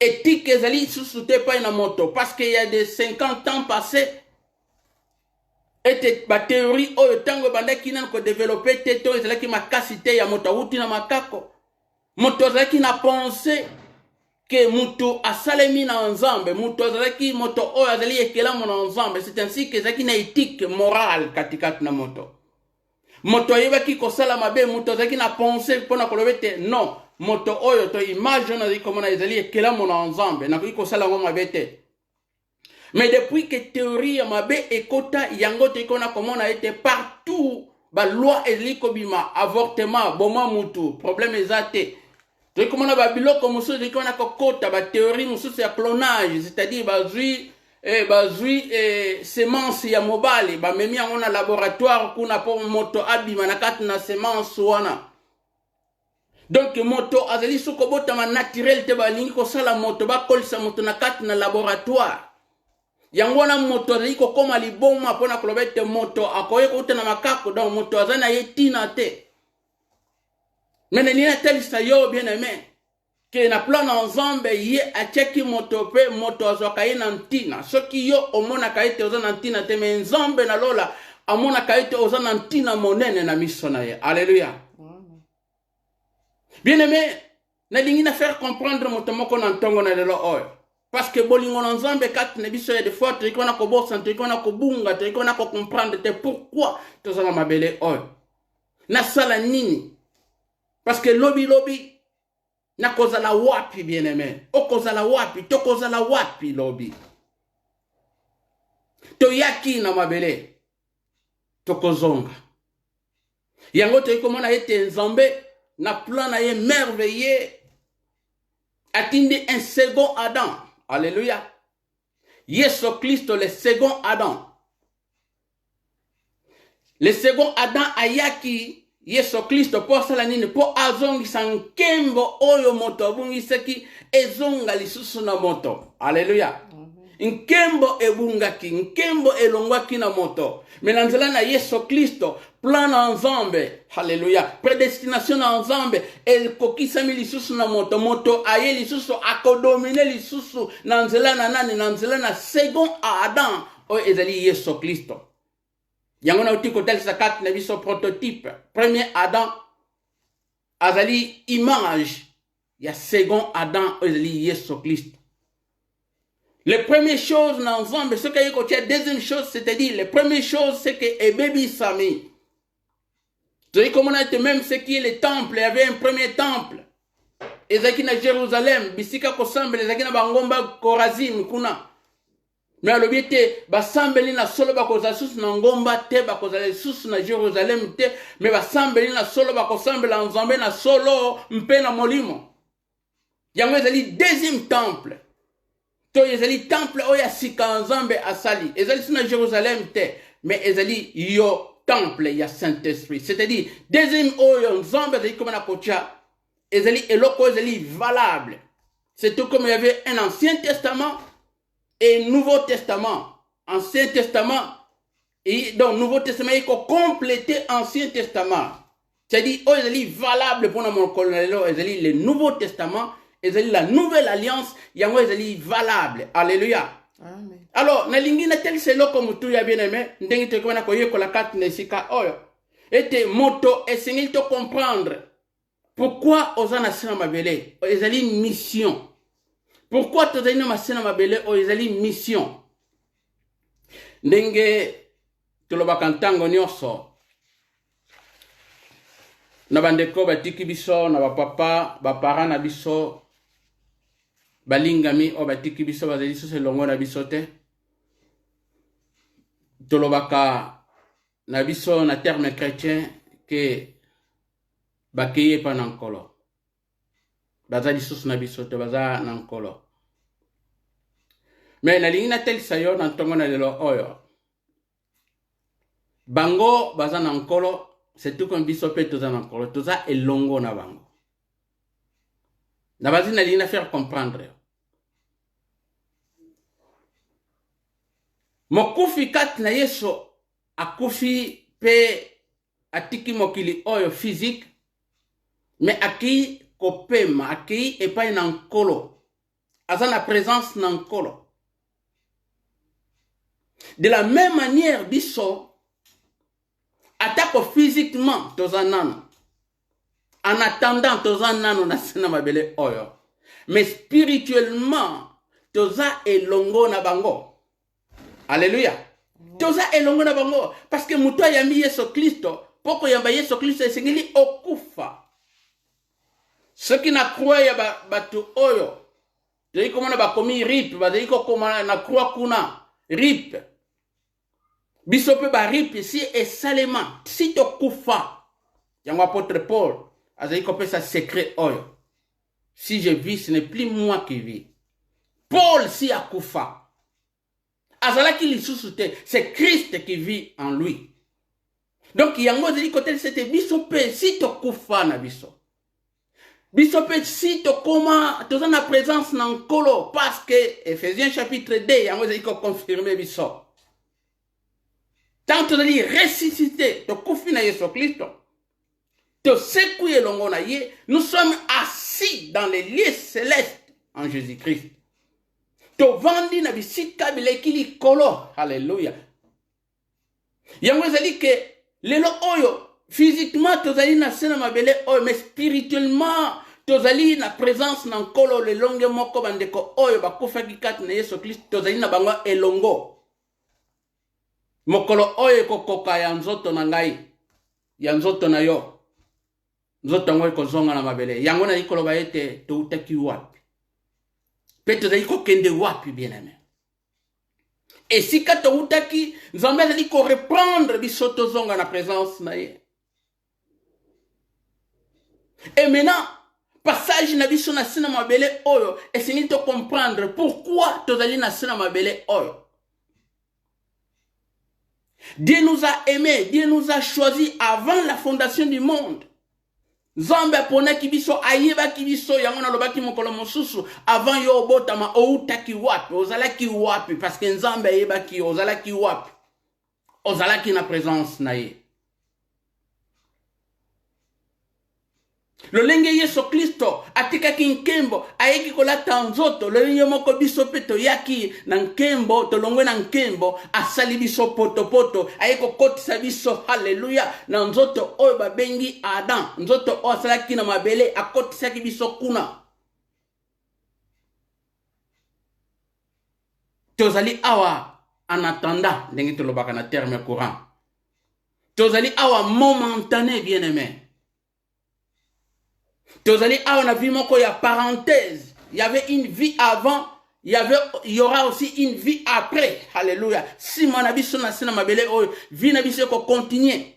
éthique ezali sous-souté pas na moto parce qu'il y a des 50 ans passés et ba théorie oyo tango bandaki nan ko développer teto ezalaki makasi te ya moto uti na makako moto ezalaki na penser que mutu asalemi na nzambe moto ezalaki moto oyo azali ekelamu na nzambe c'est ainsi que ezalaki na éthique morale katikati na moto moto yebaki kosala mabe moto ezalaki na penser pona kolobete non moto oyo to image na ziko mona ezali ekelamu na nzambe na kosala ngo mabe te. Mais depuis que théorie ya mabe ekota yango te kona komona ete partout ba loi ezali kobima avortement boma mutu problème ezate to komona ba biloko mususu ezali kona kokota ba théorie mususu ya clonage c'est-à-dire bazui semence ya mobali ba memi yango na laboratoire kuna po moto abima na kati na semence wana. Donc moto azali soko botama naturel te balingi kosala moto bakolisa moto na kati na laboratoire yango wana moto azali kokoma liboma mpona koloba ete moto akoye kouta na makako donc moto azali na ye tina te. Mais nini natelisa yo bien aimé ke na plan na nzambe ye atiaki moto pe moto azwaka ye na ntina soki yo omonaka ete oza na ntina te me nzambe na lola amonaka ete oza na ntina monene na miso na ye. Alléluia. Bien aimé nalingi na faire comprendre moto moko na ntongo na lelo oyo parce que bolingo na nzambe kati na biso ya des fois to ikona ko bossa to ikona ko bunga to ikona ko comprendre te pourquoi to zanga mabele oyo nasala nini parce que lobi nakozala wapi bien-aimé okozala wapi tokozala wapi lobi toyaki na mabele tokozonga yango toyikomona ete nzambe na plan na ye merveilleux atindi un second Adam. Alléluia. Yesu Christo le second Adam. Le second Adam ayaki Yesu Christo po sala nini po azongisa nkembo oyo moto abungisaki ezonga lisusu na moto. Alléluia. Nkembo ebungaki, nkembo elongwaki na moto. Menanzela na Yesu Kristo, plan na nzambe, haleluya, predestination na nzambe, el kokisami lisusu na moto, moto aye lisusu, akodomine lisusu, nanzela na nani, nanzela na second Adam, o ezali Yesu Kristo. Yango na utiko tel sakat na biso prototype, premier Adam, azali image, ya second Adam, o ezali Yesu Kristo. Les premières choses dans l'ensemble, ce qu'il y a côté, deuxième chose, c'est-à-dire, les premières choses, c'est que Ebebi Sami. Vous voyez comment on a été même ce qui est le temple, il y avait un premier temple. Et ça qui est à Jérusalem, Bisika Kosambe, les Akina Bangomba Korazim, Kuna. Mais le but est, Basambeli na solo bakoza sus na ngomba te, bakoza sus na Jérusalem te, mais Basambeli na solo bakosambe la nzambe na solo mpe na molimo. Yango ezali deuxième temple. To ezali temple oya sika nzambe asali ezali sina Jérusalem te mais ezali yo temple ya Saint-Esprit, c'est-à-dire deuxième oyo nzambe ezali comme na kocha ezali eloko ezali valable. C'est tout comme il y avait un Ancien Testament et Nouveau Testament. Ancien Testament et donc Nouveau Testament il faut compléter Ancien Testament, c'est-à-dire oyo ezali valable pour mon colonel ezali le Nouveau Testament. Ezali la nouvelle alliance, yango ezali valable. Alléluia. Amen. Alors, na lingi na tel selo comme tout ya bien-aimé, ndengi te kona ko yekola kat na sika oyo. Ete moto esengeli to comprendre pourquoi ozana sina mabele, ezali mission. Pourquoi tozali na masina mabele o ezali mission. Ndenge tolobaka ntango nyonso. Na bandeko batiki biso na bapapa, bapara na biso balingami o batiki biso bazali so selongo na biso te. Tolobaka na biso na terme chrétien ke bakeye pa na nkolo. Bazali sus na biso te baza na nkolo. Mais na lingi na tel sayo na ntongo na lelo oyo. Bango baza na nkolo, c'est tout comme biso pe toza na nkolo, toza elongo na bango. Na bazi na lingi na faire comprendre. Mokufi kat na Yesu akufi pe atiki mokili oyo physique, mais aki kopema, aki epai na nkolo. Aza na présence na nkolo. De la même manière biso attaque physiquement toza nano. En attendant toza nano na sena mabele oyo. Mais spirituellement toza elongo na bango. Alléluia. Toza elongo na bango. Parce que muto yambi Yesu Kristo. Poko yamba Yesu Kristo esengeli okufa. Ceux qui na croix ya batu oyo. Toyi komona bakomi rip. Bazayi komona na croix kuna. Rip. Bisope ba rip ici et salement. Si to kufa. Yango apôtre Paul. Azayi kopé sa secret oyo. Si je vis, ce n'est plus moi qui vis. Paul si a kufa. Azalaki lisusu te, c'est Christ qui vit en lui. Donc yango zeli côté c'était bisope si to kufa na biso. Bisope si to koma toza na présence na nkolo parce que Ephésiens chapitre 2 yango zeli ko confirmer biso. Tant to zeli ressuscité to kufi na Yesu Kristo. To sekouye longo na ye, nous sommes assis dans les lieux célestes en Jésus-Christ. To vandi na bisika bilekili kolo. Alléluia. Yango zali ke lelo oyo physiquement tozali na sena mabele oyo mais spirituellement tozali na présence na nkolo le longe moko bandeko oyo bakufaki kati na Yesu Kristo tozali na bango elongo. Mokolo oyo kokoka ya nzoto na ngai. ya nzoto na yo nzoto yango ekozonga na mabele yango na likoloba ete toutaki wapi pe tozali kokende wapi bien-aimé esika toutaki nzambe azali koreprendre biso tozonga na présence na ye. Et maintenant passage na biso na sina mabele oyo esengi to comprendre pourquoi tozali na sina mabele oyo. Dieu nous a aimés, Dieu nous a choisis avant la fondation du monde. Nzambe aponaki biso ayebaki biso yango nalobaki mokolo mosusu avant yo obotama outaki wapi ozalaki wapi parce que Nzambe ayebaki ozalaki wapi ozalaki na présence na ye. Lolenge Yesu Kristo atikaki nkembo ayeki kolata nzoto lolenge moko biso pe toyaki na nkembo tolongwe na nkembo asali biso poto ayeko kotisa biso haleluya na nzoto oyo babengi Adam nzoto oyo asalaki na mabele akotisaki biso kuna. Tozali awa en attendant ndenge tolobaka na terme courant tozali awa momentané bien-aimé. Tozali a on a vu moko ya parenthèse. Il y avait une vie avant, il y aura aussi une vie après. Alléluia. Si mon abisso na sina mabele o vie na biso ko continuer.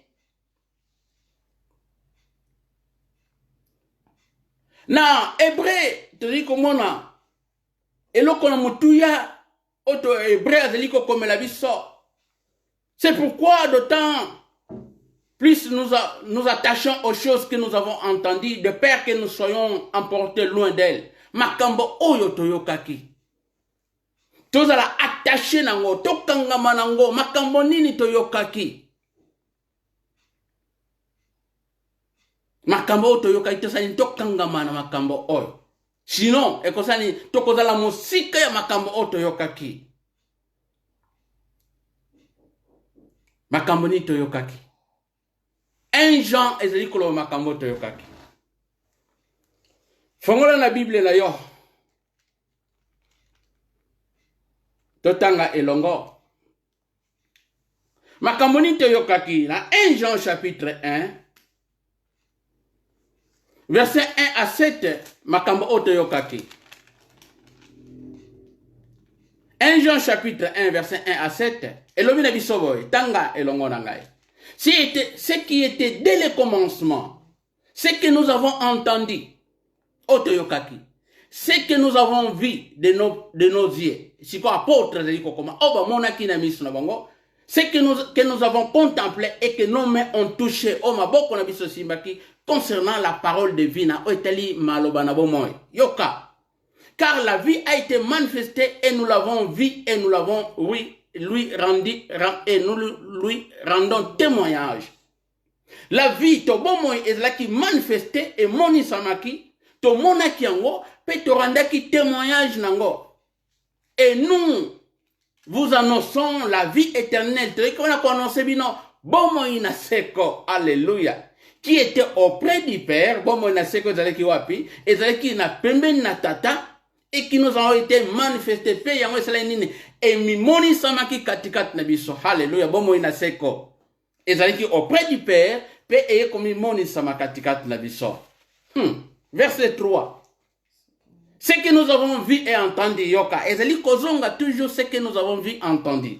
Na hébreu tozali komona eloko na mutuya auto hébreu azali ko komela biso. C'est pourquoi d'autant plus nous attachons aux choses que nous avons entendues, de peur que nous soyons emportés loin d'elles. Makambo oyo toyokaki. Tozala attaché nango, tokangama nango, makambo nini toyokaki. Makambo oyo toyokaki, tosani tokangama na makambo oyo. Sinon, ekosani tokozala mosika ya makambo oyo toyokaki. Makambo nini toyokaki. 1 Jean ezali koloba makambo toyokaki. Fongola na Bible na yo. Totanga elongo. Makambo ni toyokaki na 1 Jean chapitre 1 verset 1 à 7 makambo otoyokaki. 1 Jean chapitre 1 verset 1 à 7 elobi na bisoboy tanga elongo na ngai. Ce qui était dès le commencement, ce que nous avons entendu, Otoyokaki, ce que nous avons vu de nos yeux, c'est quoi apôtre de l'Ikokoma, ce que nous avons contemplé et que nos mains ont touché, concernant la parole de vie, Yoka. Car la vie a été manifestée et nous l'avons vue et nous l'avons lui rendons témoignage. La vie, to bon est là qui manifesté et moni samaki, to monaki yango, pe to randaki témoignage nango. Et nous vous annonçons la vie éternelle. Qu'on a annoncé bino, bon moïna seko, alléluia, qui était auprès du Père, bon moïna seko zaleki wapi, et zaleki na pembe na tata, et qui nous ont été manifestés et mimoni samaki katikat nabiso hallelujah bomo inaseko ezaliki auprès du Père pe eye komi moni samakatikat nabiso. Verset 3. Ce que nous avons vu et entendu yoka ezali kozonga toujours ce que nous avons vu et entendu.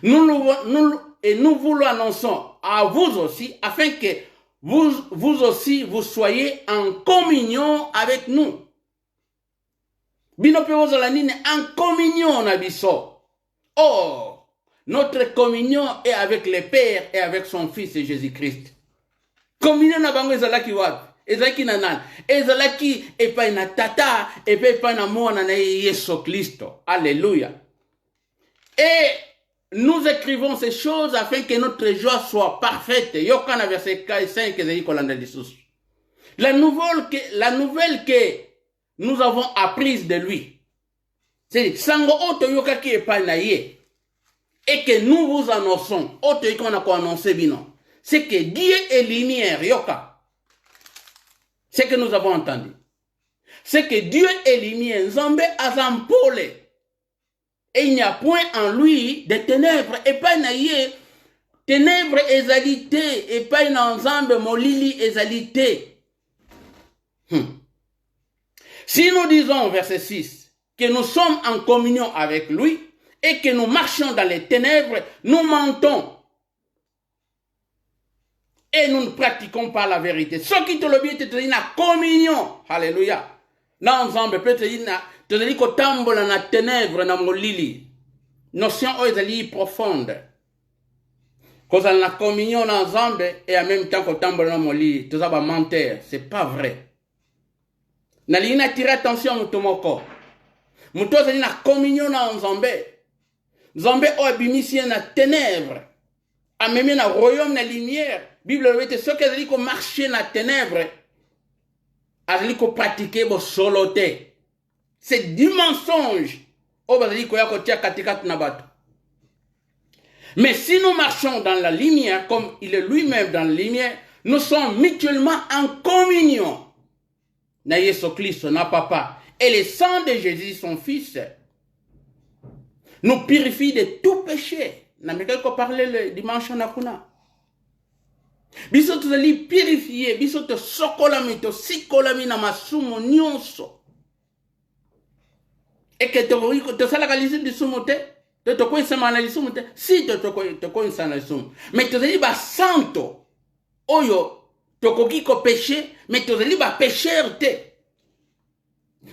Nous vous l'annonçons à vous aussi afin que vous aussi vous soyez en communion avec nous. Bino pe ozala nini en communion na biso. Oh, notre communion est avec le Père et avec son Fils Jésus-Christ. Communion na bango ezalaki wapi? Ezalaki na nani? Ezalaki epai na tata epai na mwana na Yesu Kristo. Alléluia. Et nous écrivons ces choses afin que notre joie soit parfaite. Yokana verset 5 ezali kolanda lisusu. La nouvelle que nous avons apprise de lui. C'est sango oto yokaki epai na ye. Et que nous vous annonçons, oto yokana ko annoncer bino. C'est que Dieu est lumière, yoka. C'est que nous avons entendu. C'est que Dieu est lumière, Nzambe azampole. Et il n'y a point en lui de ténèbres. Et pas na ye ténèbres ezali te epai na nzambe molili ezali te. Si nous disons, verset 6, que nous sommes en communion avec lui et que nous marchons dans les ténèbres, nous mentons et nous ne pratiquons pas la vérité. Ce qui te le dit, c'est une communion. Alléluia. Na nzambe peut te dire que tambola na ténèbres na molili. Notion ezali profonde. Quand on a communion na nzambe et en même temps que tambola na molili, tout ça va mentir, c'est pas vrai. Nalina tire attention mutomoko. Muto zali na communion na nzambe. Nzambe o abimisi na ténèbres. Amemi na royaume na lumière. Bible dit ce que zali ko marcher na ténèbres. Azali ko pratiquer bo soloté. C'est du mensonge. O bazali ko ya ko tia katikati na bato. Mais si nous marchons dans la lumière comme il est lui-même dans la lumière, nous sommes mutuellement en communion. Na Yesu Christ, na papa. Et le sang de Jésus, son fils, nous purifie de tout péché. Na mekel ko parler le dimanche na kuna. Biso tozali purifier, biso to sokolami to sikolami na masumo nyonso. Et que to salaka lisumu de sumote, to ko isama na lisumu te, si to ko isana lisumu. Mais tozali ba santo. Oyo tokoki ko péché, mais tozali ba pécheur te.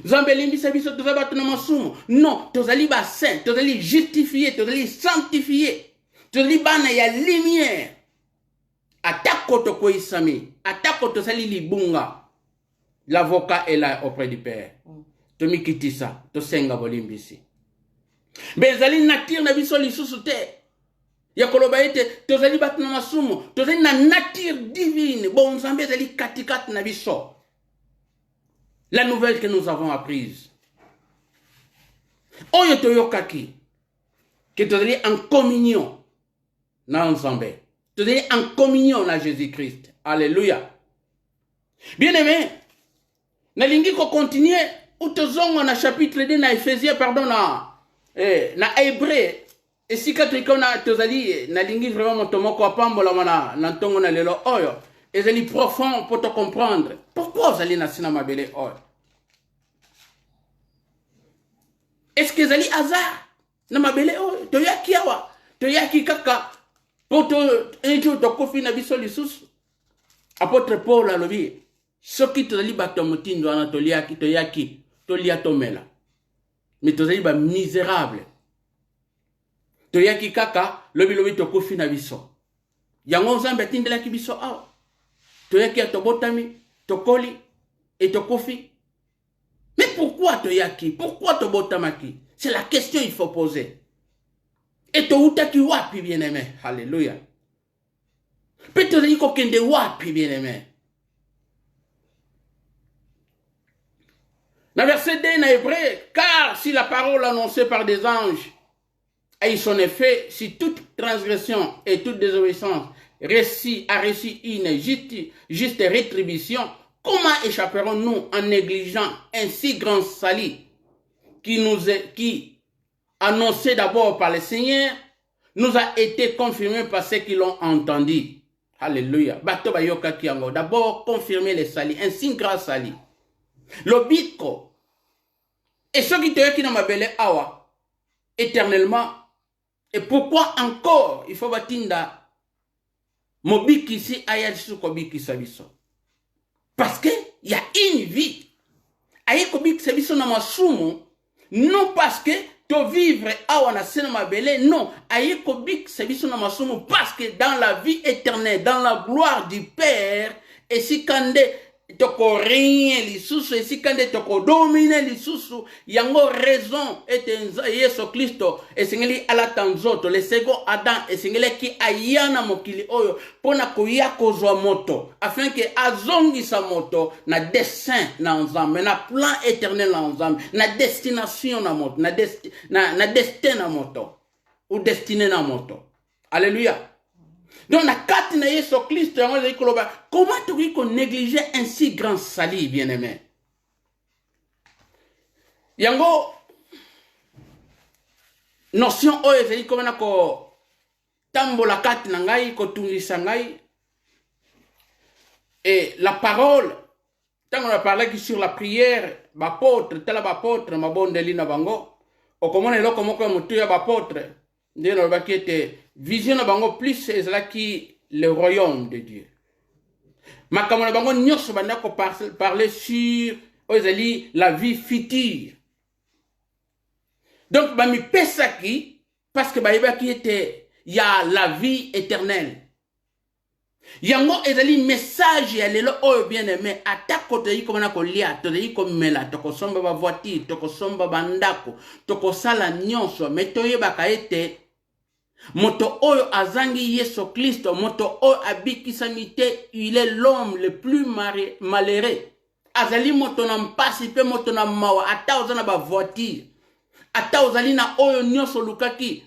Zambeli mbisa biso tozali bato na masumu. Non, tozali ba saint, tozali justifié, tozali sanctifié. Tozali bana ya lumière. Atako toko isami, atako tozali libunga. L'avocat est là auprès du Père. Tomi kitisa, to senga bolimbisi. Bezali nature na biso lisusu te. Ya koloba ete tozali bato na masumu, tozali na nature divine. Bon nzambe ezali katikati na biso. La nouvelle que nous avons apprise. Oyo toyokaki que tozali en communion na nzambe. Tozali en communion na Jésus-Christ. Alléluia. Bien-aimé, nalingi ko continuer ou tozongo na chapitre 2 na Ephésiens pardon na Hébreu. Et si katokona tozali nalingi vraiment motomoko apambola mana na ntongo na lelo oyo. Ezali profond pour te comprendre. Pourquoi vous allez na sina mabele oyo? Est-ce que ezali hasard na mabele oyo? Toyaki awa, toyaki kaka pour un jour de kofi na biso lisusu. Apôtre Paul alobi, soki tozali bato motindo ana toliaki, toyaki, tolia tomela. Mais tozali ba misérable. Toyaki kaka, lobi to kofi na biso. Yango nzambe tindelaki biso awa. Toyaki atobotami, tokoli, et tokofi. Mais pourquoi toyaki? Pourquoi tobotamaki? C'est la question qu'il faut poser. Et toutaki wapi bien-aimé. Alléluia. Peut-être qu'il faut kende wapi bien-aimé. Dans verset 2 na Hébreu, car si la parole annoncée par des anges a eu son effet, si toute transgression et toute désobéissance a reçu une juste rétribution, comment échapperons-nous en négligeant un si grand salut qui annoncé d'abord par le Seigneur, nous a été confirmé par ceux qui l'ont entendu. Alléluia. D'abord confirmer le salut, un si grand salut. Le bitko. Et ceux qui te qui n'ont m'appelé awa éternellement. Et pourquoi encore il faut batinda mobiki ici ayalisu kobiki sabiso. Parce que il y a une vie. Aye kobiki sabiso na masumu, non parce que to vivre awa na sena mabele, non. Aye kobiki sabiso na masumu parce que dans la vie éternelle, dans la gloire du Père, et si kande toko rien lisusu, et si kande toko domine lisusu, yango raison ete Yesu Kristo esengeli ala tanzoto, le second Adam esengeli ki ayana mokili oyo pona koya kozwa moto afin que azongi sa moto na dessein na nzambe, na plan éternel na nzambe, na destination na moto, na destin na moto ou destiné na moto. Alléluia. Donc, la carte de Jésus-Christ, comment tu dis qu'on négligeait un si grand salut, bien-aimé? Yango, notion, comme tambola kati na ngai kotungisa ngai. Et la parole, tant on a parlé sur la prière, bapôtre, tel bapôtre, ma bonne delina bango, au comment est là, comment on tue bapôtre, de nos qui était vision bango plus, c'est là qui le royaume de Dieu. Ma kamona bango nyos bandako parler sur la vie future. Donc ba mi pesa ki parce que ba qui était il y a la vie éternelle. Yango ezali message ya lelo oyo bien aimé atako te yiko na kolia to yiko mela to ko somba ba voiture to ko somba bandako to ko sala nyonso metoye bakaete moto oyo azangi Yesu Kristo moto oyo abikisamite il est l'homme le plus malheureux azali moto na mpasi pe moto na mawa ata ozana ba voiture ata ozali na oyo nyonso lukaki.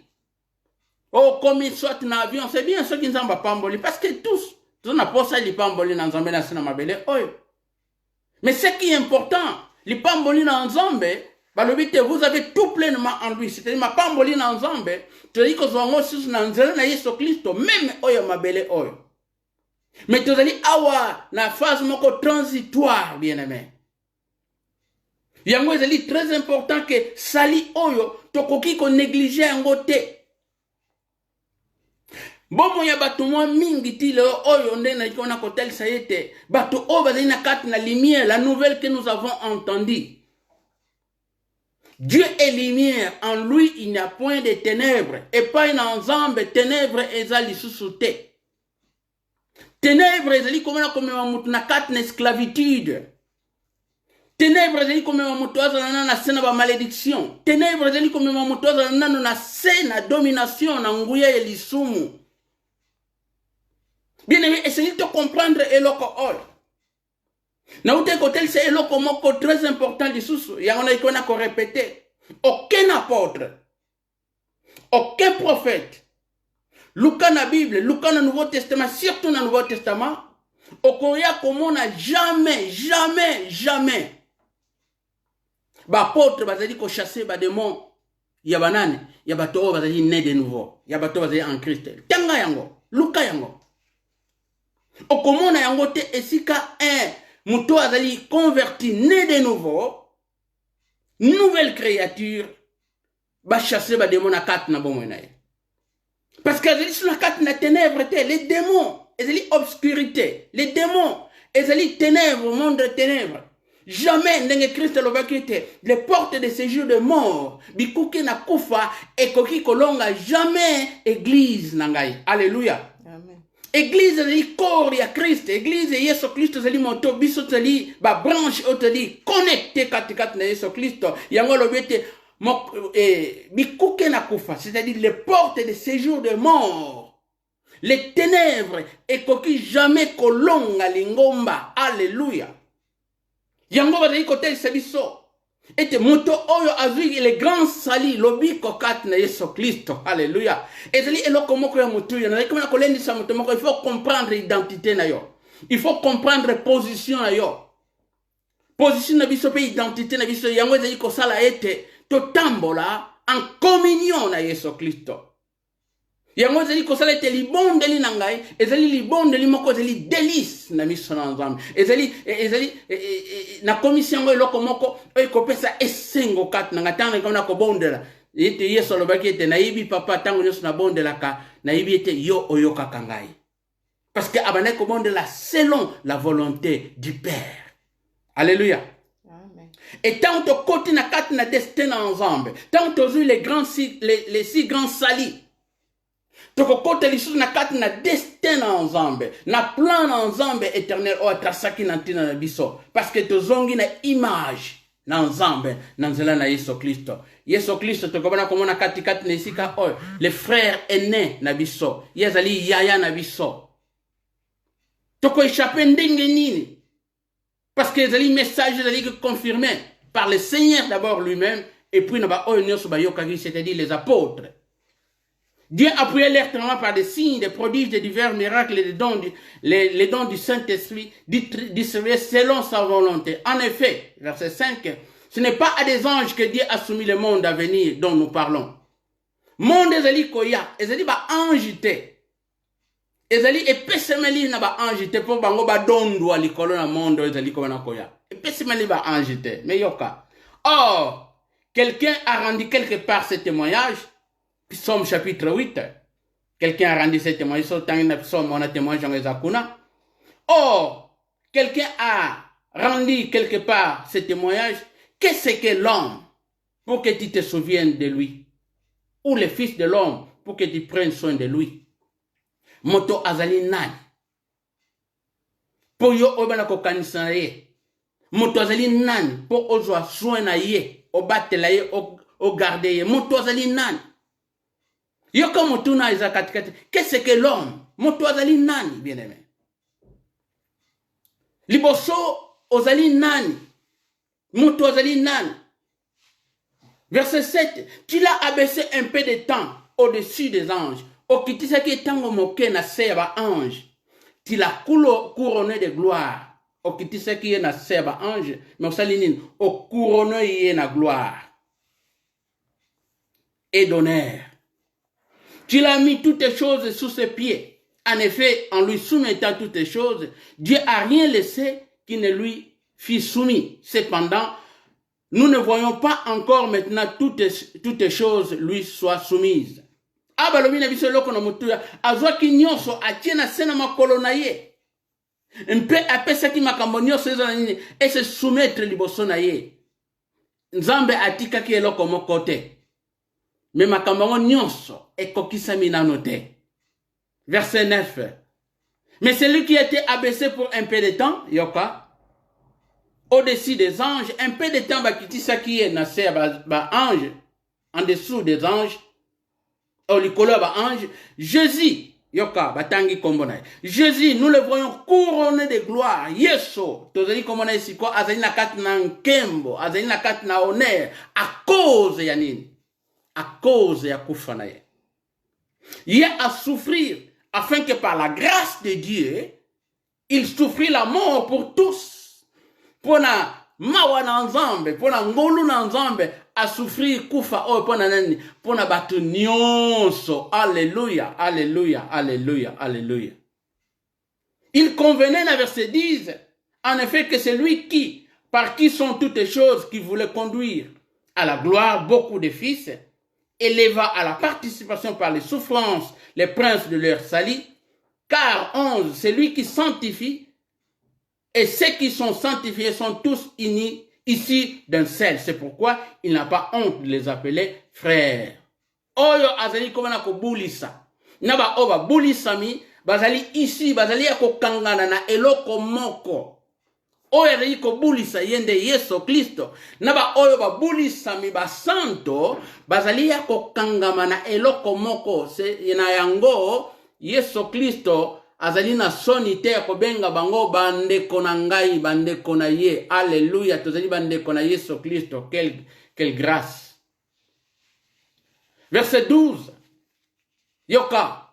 Oh, comme il soit dans l'avion, c'est bien ceux qui ne sont pas pamboli. Parce que tous, on n'a pas ça, les pamboli dans Zambé, dans Sina Mabele. Mais ce qui est important, les pamboli dans Zambé, vous avez tout pleinement en lui. C'est-à-dire, ma pamboli dans Zambé, tu dis que vous avez aussi dans Zambé, dans Yesu Christo, même Oyo Mabele Oyo. Mais tu dis, awa, na phase moko transitoire, bien aimé. Yango, c'est très important que Sali Oyo, tokoki ko négliger un côté. Bomo ya bato mwa mingi ti le oyo nde na ikona kotel sayete bato o bazali na kati na lumière la nouvelle que nous avons entendue. Dieu est lumière, en lui il n'y a point de ténèbres et pas une ensemble ténèbres ezali susute. Ténèbres ezali comme na kati na esclavitude. Ténèbres ezali comme mutu azana na sena ba malédiction. Ténèbres ezali comme mutu azana na sena domination na nguya ya lisumu. Bien aimé, essayez de comprendre eloko ol. Na ute kotel c'est eloko moko très important du sous. Il y a on a ikona ko répéter. Aucun apôtre, aucun prophète, Luka na Bible, Luka na Nouveau Testament, surtout na Nouveau Testament, okoya comme na jamais. Ba apôtre bazali ko chasser ba démon. Ya banane, ya bato bazali né de nouveau. Ya bato bazali en Christ. Tanga yango, Luka yango. Okomona yango te esika muto azali converti né de nouveau nouvelle créature ba chasser ba démon na kat na bomo na ye parce que azali sur la kat na ténèbres te les démons ezali obscurité les démons ezali ténèbres monde de ténèbres jamais ndenge Christ lobaki te les portes de séjour de mort bikuki na kufa ekoki kolonga jamais église na ngai alléluia. Église est corps ya Christ, église est Yesu Christ zali moto biso zali ba branche otali connecté katikati na Yesu Christ yango lobete bikuke na kufa, c'est-à-dire les portes de séjour de mort, les ténèbres et koki jamais kolonga lingomba. Alléluia. Yango bazali kotel sabiso et moto oyo azui le grand sali lobi kokat na Yesu Kristo. Alléluia. Ezali eloko moko ya moto ya na comme na kolendi sa moto moko, il faut comprendre identité na yo. Il faut comprendre position na yo. Position na biso pe identité na biso yango ezali ko sala ete to tambola en communion na Yesu Kristo. Yango ezali ko sala ete libondeli na ngai ezali libondeli moko ezali délice na miso na nzambe ezali na commission ngo eloko moko ekopesa esengo kat na ngatanga kama na kobondela ete Yesu lobaki ete naibi papa tango nyonso na bondelaka naibi ete yo oyokaka ngai parce que abana kobondela selon la volonté du Père. Alléluia. Et tant que côté na kat na destin ensemble tant que les six grands salis toko kote lissu na kati na destin ensemble na plan ensemble éternel o atrasaki na ntina na biso parce que tozongi na image na ensemble na nzela na Yesu Kristo. Yesu Kristo tokobana komona kati na isika oyo les frères aînés na biso yazali yaya na biso toko échapper ndenge nini parce que yazali message yazali confirmé par le Seigneur d'abord lui-même et puis na ba oyo nyonso ba yokaki, c'est-à-dire les apôtres. Dieu appuyait leur témoin par des signes, des prodiges, des divers miracles et les dons du Saint-Esprit distribués selon sa volonté. En effet, verset 5, ce n'est pas à des anges que Dieu a soumis le monde à venir dont nous parlons. monde ezali koya ezali ba ange te ezali epesemeli na ba ange te po bango ba dondwa likolo na monde ezali ko na koya epesemeli ba ange te mais yoka. Or quelqu'un a rendu quelque part ce témoignage, Psaume chapitre 8. Quelqu'un a rendu ce témoignage, Psaume on a témoignage dans les Akuna. Or quelqu'un a rendu quelque part ce témoignage. Qu'est-ce que l'homme pour que tu te souviennes de lui? Ou le fils de l'homme pour que tu prennes soin de lui? Moto azali nani? Po yo obana ko kanisa ye. Moto azali nani? Po ozwa soin na ye, obatela ye, o garder ye. Moto azali nani? Yo comme moto na isa katikati. Qu'est-ce que l'homme? Moto azali nani, bien aimé? Liboso ozali nani? Moto azali nani? Verset 7. Tu l'as abaissé un peu de temps au-dessus des anges. Okitisaki tango moke na seba ange. Tu l'as couronné de gloire. Okitisaki na seba ange. Mais osalinin o couronné na gloire et d'honneur. Tu l'as mis toutes les choses sous ses pieds. En effet, en lui soumettant toutes les choses, Dieu a rien laissé qui ne lui fût soumis. Cependant, nous ne voyons pas encore maintenant toutes les choses lui soient soumises. Abalobi na biso loko na mutuya azwaki nyonso atie na sena makolo na ye. Mpe apesaki makambo nyonso ezo na nini et se soumettre liboso na ye. Nzambe atikaki eloko moko te. Mais makambo nyonso ekokisami nano te. Verset 9. Mais celui qui était abaissé pour un peu de temps, yoka, au-dessus des anges, un peu de temps, bakitisaki ye na se ba ange, en dessous des anges, olikolo ba ange, Jésus, yoka, batangi kombona. Jésus, nous le voyons couronné de gloire. Yeso, tozali kombona isiko, azali na kati na nkembo, azali na kati na honneur, à cause ya nini? À cause ya kufa na ye. Il a à souffrir, afin que par la grâce de Dieu, il souffrit la mort pour tous. Pona mawa na nzambe, pona ngolu na nzambe, a souffrir kufa o pona nani, pona batu nyonso. Alléluia, alléluia, alléluia, alléluia. Il convenait dans verset 10, en effet que c'est lui qui, par qui sont toutes les choses, qui voulait conduire à la gloire beaucoup de fils, éleva à la participation par les souffrances les princes de leur salut, car 11, c'est lui qui sanctifie, et ceux qui sont sanctifiés sont tous unis ici d'un seul. C'est pourquoi il n'a pas honte de les appeler frères. Oyo azali komana ko bulisa. Naba oba bulisami, bazali ici, bazali ko kangana na eloko moko. Oyo azali ko bulisa yende Yesu Kristo. Naba oyo ba bulisami ba santo, bazali ko kangama na eloko moko. Se na yango Yesu Kristo azali na soni te ya kobenga bango bandeko na ngai, bandeko na ye. Alléluia, tozali bandeko na Yesu Kristo. Quelle grâce. Verset 12. Yoka,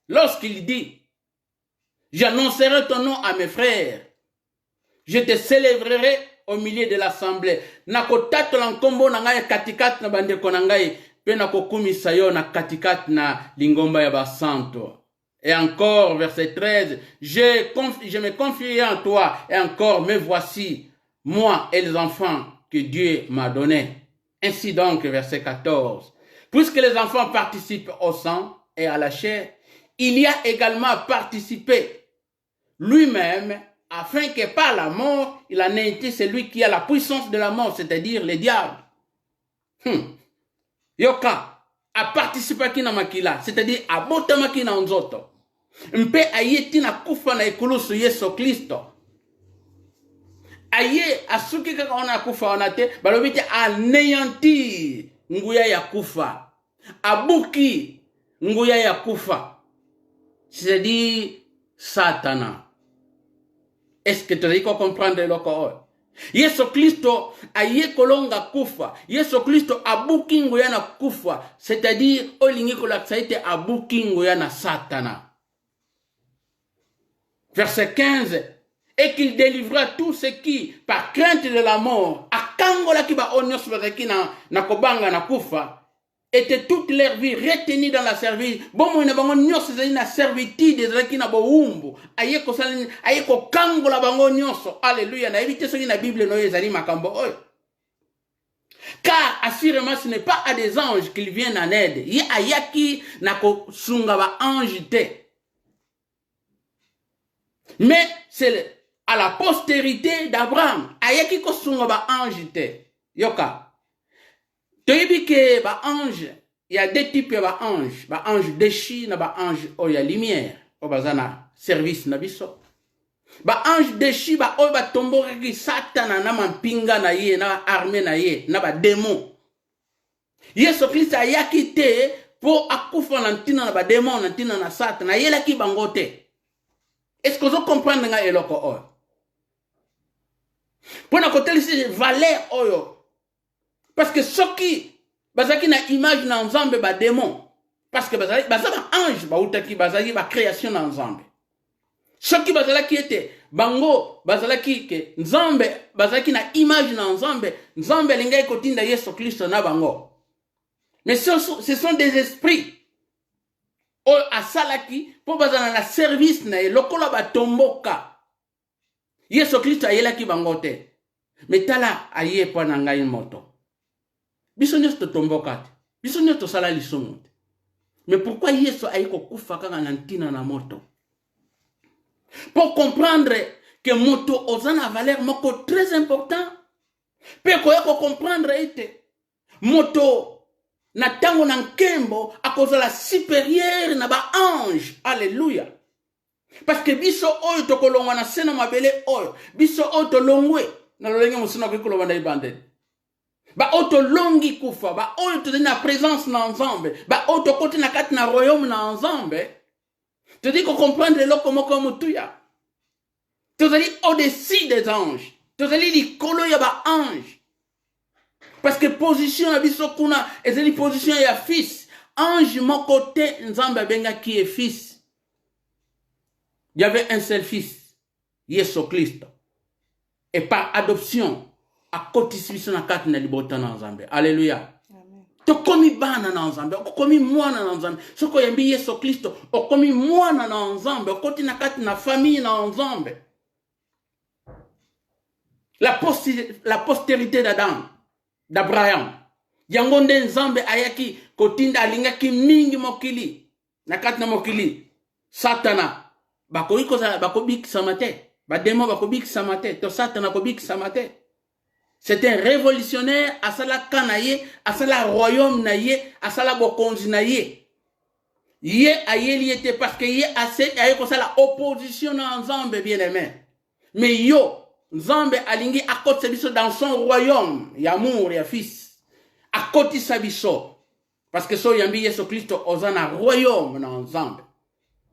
lorsqu'il dit, j'annoncerai ton nom à mes frères, je te célébrerai au milieu de l'assemblée. Nakotato lankombo na ngai katikat na bandeko na ngai, pe nakokumisa yo na katikat na lingomba ya basanto. Et encore, verset 13, je me confie en toi, et encore, me voici, moi et les enfants que Dieu m'a donnés. Ainsi donc, verset 14, puisque les enfants participent au sang et à la chair, il y a également participé lui-même, afin que par la mort, il en ait été celui qui a la puissance de la mort, c'est-à-dire le diable. Yoka, a participé à kina makila, c'est-à-dire a bota makina nzoto. Mpe ayeti na kufa na ikulusu Yesu Kristo. Aye asuki kaka ona kufa ona te, balobite anéantir nguya ya kufa. Abuki nguya ya kufa. C'est-à-dire Satana. Est-ce que tu as comprendre le corps? Yesu Kristo aye kolonga kufa. Yesu Kristo abuki nguya na kufa. C'est-à-dire olingi kolaksaite abuki nguya na Satana. Verset 15. Et qu'il délivra tous ceux qui, par crainte de la mort, akangola ki ba onyos bazaki na kobanga na kufa, étaient toute leur vie retenus dans la service. Bon, moi, bango nyonso zali na servitude ezalaki na boumbu. Aye ko kangola bango nyonso. Alléluia. Na éviter soki na Bible no ezali makambo oyo. Car assurément ce n'est pas à des anges qu'ils viennent en aide. Ye ayaki na ko sunga ba ange te. Mais c'est à la postérité d'Abraham. Ayaki ko sunga ba ange te. Yoka. Toyebi ke ba ange, il y a deux types de ba ange déchi na ba ange o ya lumière, o bazana service na biso. Ba ange déchi ba o ba tombo ki satana na mampinga na ye na armée na ye na ba démon. Yesu Christ ayaki te po akufa na ntina na ba démon na ntina na satana yela ki bango te. Est-ce que vous comprenez nga eloko oyo? Pona kotel si valeur oyo. Parce que ceux qui bazaki na image na nzambe ba démon, parce que bazaki bazama ange ba utaki bazaki ba création na nzambe. Ceux qui bazaki était bango bazaki ke nzambe bazaki na image na nzambe lingai kotinda Yesu Kristo na bango. Mais ce sont des esprits o asalaki po bazana na service na lokola ba tomboka. Yesu Kristo ayelaki bango te. Mais tala aye pa na ngai moto. Biso nyonso tomboka te. Biso nyonso sala lisumu te. Mais pourquoi Yesu ayiko kufa kaka na ntina na moto? Pour comprendre que moto ozana valeur moko très important. Pe ko comprendre ete moto na tango na nkembo akozala supérieur na ba ange. Alléluia. Parce que biso oyo tokolongwa na sena mabele oyo, biso oyo tolongwe na lolenge musina ko kolobanda ibande. Ba oto longi kufa, ba oyo to na présence na nzambe, ba oto kote na kati na royaume na nzambe. Tu dis qu'on comprendre le moko mutuya. Tu dis au-dessus des anges. Tu dis likolo ya ba ange. Parce que position na biso kuna ezeli position ya fils. Ange moko te nzambe benga qui est fils. Il y avait un seul fils, Yesu Christ. Et par adoption, à côté de na kati na libota na nzambe. Alléluia. To komi bana na nzambe, o komi mwana na nzambe. Soko yambi Yesu Kristo, o komi mwana na nzambe, o koti na kati na famille na nzambe. La postérité d'Adam, d'Abraham. Yangonde nzambe ayaki kotinda alingaki mingi mokili. Na kati na mokili. Satana. Bakoiko za bakobik samate. Bademo bakobik samate. To satana kobik samate. C'est un révolutionnaire à sala kanaye, à sala royaume naye, à sala bokonzi naye. Ye ayeli était parce que ye assez aye ko sala opposition na nzambe bien aimé. Mais yo nzambe alingi akoti sabiso dans son royaume, ya amour ya fils. Akoti sabiso parce que so yambi Yesu Kristo ozana royaume na nzambe.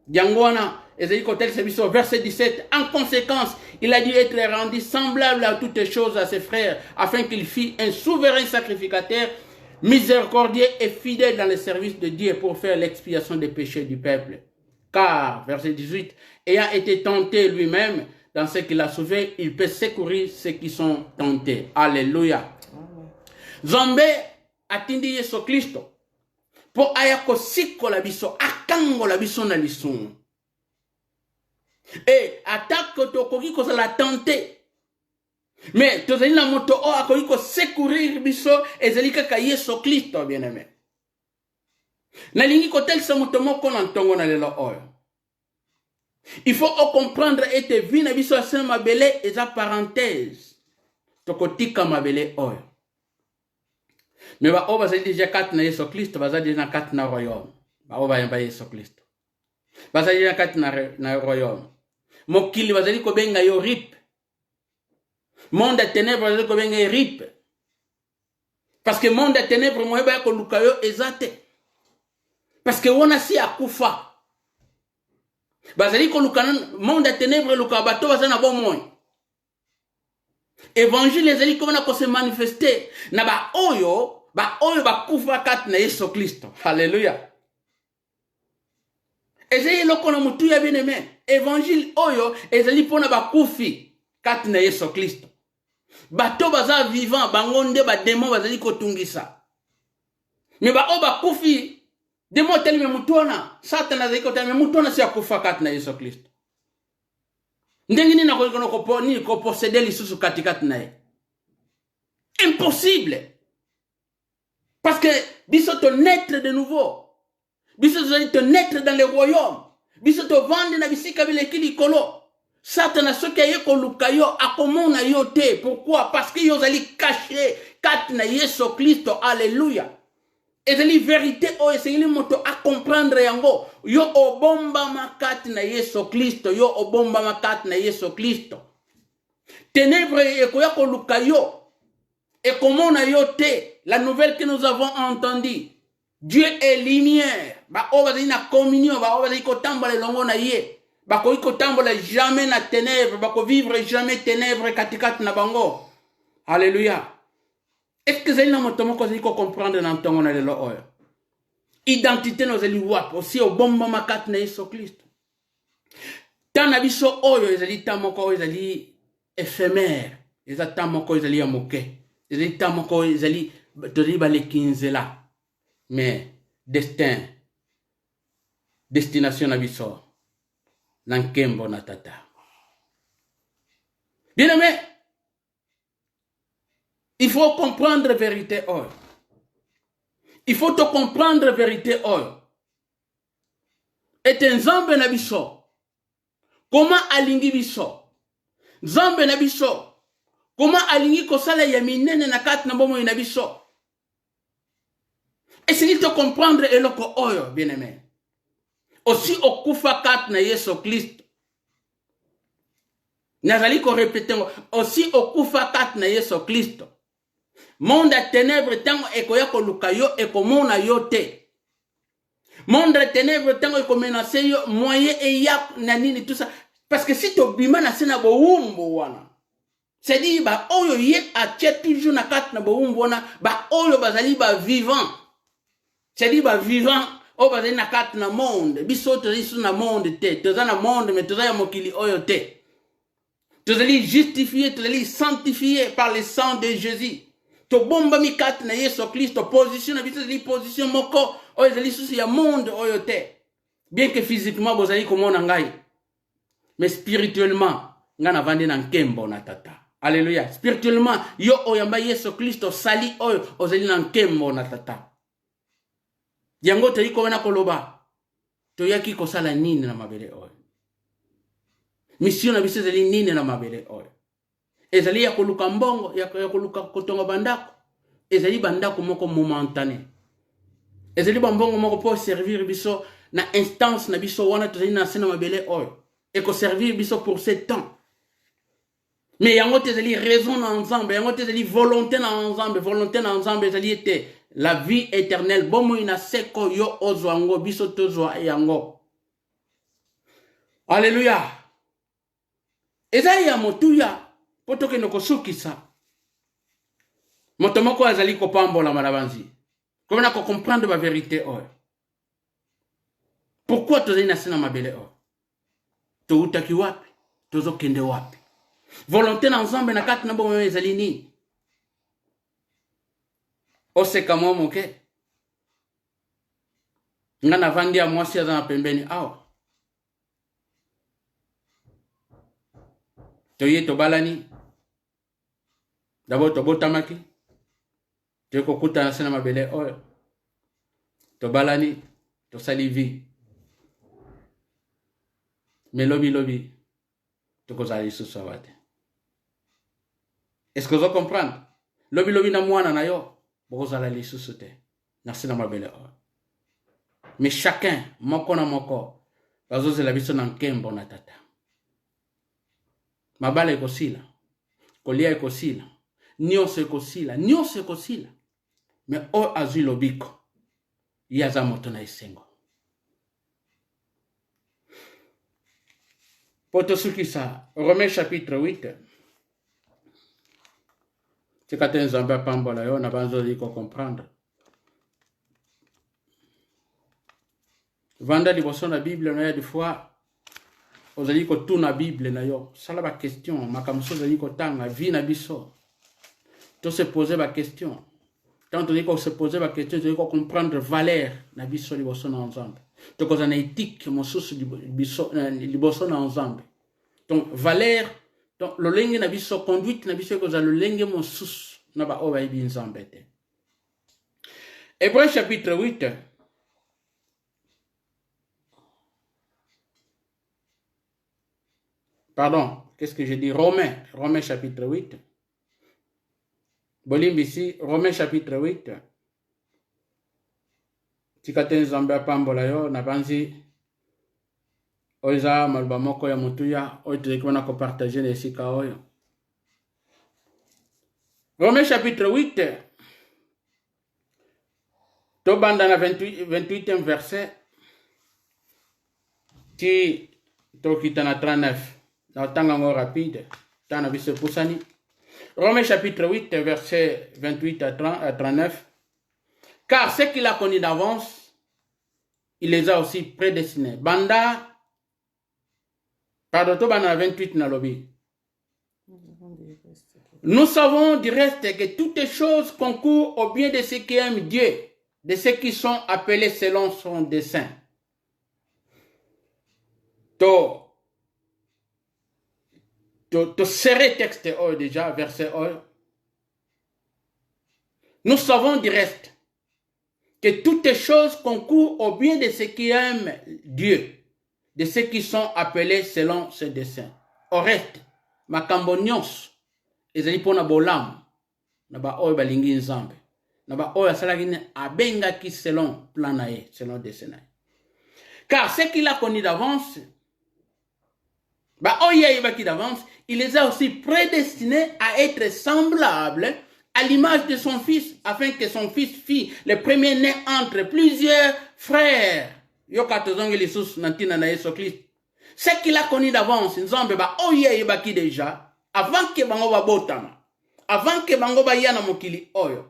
Diangwana verset 17, en conséquence, il a dû être rendu semblable à toutes choses à ses frères, afin qu'il fît un souverain sacrificateur, miséricordieux et fidèle dans le service de Dieu pour faire l'expiation des péchés du peuple. Car, verset 18, ayant été tenté lui-même dans ce qu'il a sauvé, il peut secourir ceux qui sont tentés. Alléluia. Zombe atindi Yesu Kristo. Po ayako siko la biso, akango la biso na lisumu. Et attaque tokoki ko la tenter. Mais tozali na moto o akoki ko secourir biso ezali kaka Yesu Kristo bien aimé. Na lingi ko tel sa moto moko na ntongo na lelo oyo. Il faut comprendre ete vi na biso sa mabele eza parenthèse. Tokotika mabele oyo. Mais ba oba zali déjà kat na Yesu Kristo bazali na kat na royaume. Ba oba yamba Yesu Kristo. Bazali na kat na royaume. Mokili bazali ko benga yo rip. Monde de ténèbres bazali ko benga rip. Parce que monde de ténèbres mo ba ko luka yo ezate. Parce que wona si akufa. Bazali ko luka monde de ténèbres luka bato bazana bon moy. Évangile ezali ko na ko se manifester na ba oyo kufa kat na Yesu Kristo. Alléluia. Ezali loko na mutu ya bien-aimé. Évangile oyo ezali pona ba kufi kat na Yesu Kristo. Bato baza vivant bangonde ba démon bazali ko tungisa. Mais ba kufi demo teli me mutona satana ziko teli me mutona si akufa kat na Yesu Kristo. Ndenge nini na ko posséder lisusu katikati na ye. Impossible. Parce que biso te naître de nouveau. Biso te naître dans le royaume. Biso te vendre na bisika bilekili kolo. Satana soki aye koluka yo akomona yo te. Pourquoi? Parce que yo zali caché kat na Yesu Kristo. Alléluia. Ezali vérité o esengeli moto a comprendre yango. Yo obomba makati na Yesu Kristo. Yo obomba makati na Yesu Kristo. Ténèbres ekoya koluka yo. Et comment on a yoté la nouvelle que nous avons entendue. Dieu est lumière. Ba o bazali na communion, ba o bazali ko tambola longo na ye. Ba ko tambola jamais na ténèbres, ba ko vivre jamais ténèbres katikati na bango. Alléluia. Est-ce que zali na motomo ko zali ko comprendre na ntongo na lelo oyo? Identité no zali wap aussi au bomba makati na Yesu Kristo. Tana biso oyo ezali tamoko ezali éphémère. Ezali tamoko ezali ya moke. Ezali tamoko ezali toriba le 15 là. Mais destination na biso nankembo na tata. Bien aimé, il faut comprendre la vérité oyo. Il faut te comprendre la vérité oyo. Et nzambe na biso comment alingi biso? Nzambe na biso comment alingi kosala ya minene na kati na bomo na biso? Essayez de comprendre eloko oyo, bien-aimé. Aussi okufa kat na Yesu Kristo. Nazali ko répéter aussi okufa kat na Yesu Kristo. Monde à ténèbres tango ekoya ko lukayo ekomona yo te. Monde à ténèbres tango ekomenace yo moyen et ya na nini tout ça parce que si to bima na sena bo umbo wana. C'est-à-dire ba oyo ye a toujours na kat na bo umbo wana ba oyo bazali ba vivant. C'est-à-dire ba vivant o bazali na kat na monde biso to isu na monde te to na monde mais to ya mokili oyo te. To zali justifié, to zali sanctifié par le sang de Jésus. To bomba mi kat na Yesu Kristo position na biso zali position moko oyo zali susu ya monde oyo te. Bien que physiquement bozali komona ngai mais spirituellement ngana vandi na nkembo na tata. Alléluia. Spirituellement yo oyamba Yesu Kristo sali oyo ozali na nkembo na tata. Yango te iko wana koloba to yaki kosala nini na mabele oyo. Mission na biso zali nini na mabele oyo. Ezali ya koluka mbongo ya koluka kotonga bandako. Ezali bandako moko momentané. Ezali mbongo moko pour servir biso na instance na biso wana to zali na sena mabele oyo. Et ko servir biso pour ce temps. Mais yango te zali raison na ensemble, yango te zali volonté na ensemble zali ete la vie éternelle bomo ina seko yo ozwango biso tozwa yango. Alléluia. Ezali ya motuya potoke no kosukisa. Motomoko azali ko pambola malabanzi. Comme na ko comprendre la vérité oyo. Pourquoi tozali na sena mabele oyo? To utaki wapi? Tozo kende wapi? Volonté na ensemble na kati na bomo ezali ni. Oseka mwa moke. Nga na vandi ya mwasi aza na pembeni awa. Toye tobalani. D'abord tobotamaki. Toye kokuta na sena mabele oyo. Tobalani. Tosalivi. Mais lobi. Tokozali susu wate. Est-ce que vous comprenez? Lobi na mwana na yo. Bozala lisusu te. Nasina mabele o. Mais chacun, moko na moko, bazozela biso na nkembo na tata. Mabala ekosila. Kolia ekosila. Nyonso ekosila. Mais o azui lobiko. Yaza moto na esengo. Potosukisa, Romains chapitre 8. Tikate nzambe pambola yo na banzo liko comprendre. Vanda liboso na Bible na ya des fois ozali ko tuna Bible na yo. Sala ba question, makamso ozali ko tanga vie na biso. To se poser ba question. tant que se poser la question, tu dois comprendre valeur na biso liboso na nzambe. Donc on a éthique mosusu liboso na nzambe. Donc valeur, donc le lenge na biso conduite na biso ko za le lenge mosusu na ba o ba ibi nzambe te. Hébreux chapitre 8. Pardon, qu'est-ce que j'ai dit? Romains chapitre 8. Bolimbi ici, Romains chapitre 8. Tikaten Zambia pambola yo, nabanzi oiza malba moko ya mutuya, oitekwana ko partager les sika oyo. Romains chapitre 8. Tobanda na 28e verset. Ti tokita na 39. Na tangango rapide. Tana bise pusani. Romains chapitre 8, verset 28 à 39. Car ce qu'il a connu d'avance, il les a aussi prédestinés. Banda, pardon, Banda 28 na lobby. Nous savons du reste que toutes les choses concourent au bien de ceux qui aiment Dieu, de ceux qui sont appelés selon son dessein. To serrer texte déjà, verset 1. Nous savons du reste que toutes les choses concourent au bien de ceux qui aiment Dieu, de ceux qui sont appelés selon ses desseins. Au reste, makambo nyonso ezali pona bolamu na ba oyo balingi nzambe na ba oyo asalaki ne abengaki selon plan na ye, selon dessein na ye. Car ce qu'il a connu d'avance, d'avance, il les a aussi prédestinés à être semblables à l'image de son fils, afin que son fils fît le premier-né entre plusieurs frères. Ce qu'il a connu d'avance, déjà, avant que bango ba botama, avant que bango ba yana mokili oyo,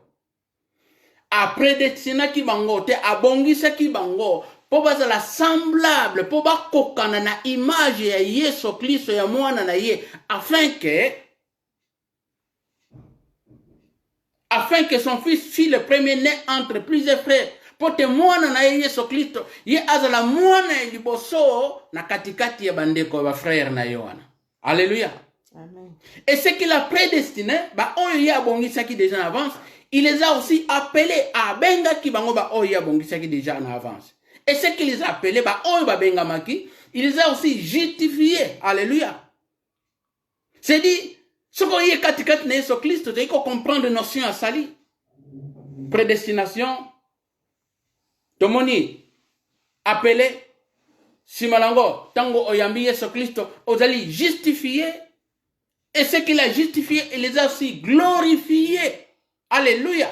a prédestiné ki bango te abongisa ki bango. Po bazala semblable, po ba kokana na image ya Yesu Kristo ya mwana na ye, afin que son fils fît le premier-né entre plusieurs frères. Po te mwana na ye Yesu Kristo, ye azala mwana ya liboso na katikati ya bandeko ba frère na Yohana. Alléluia. Amen. Et ce qu'il a prédestiné, ba oyo ya bongisa ki déjà en avance, il les a aussi appelés à benga ki bango ba oyo ya bongisa ki déjà en avance. Et ce qu'il les a appelés, il les a aussi justifiés. Alléluia. C'est dit, ce qu'on y est katikat na Yesu Christ, il faut comprendre la notion à sali. Prédestination. Tomoni, appelé, simalango, tango oyambi Yesu Christ, ozali justifié. Et ce qu'il a justifié, il les a aussi glorifiés. Alléluia.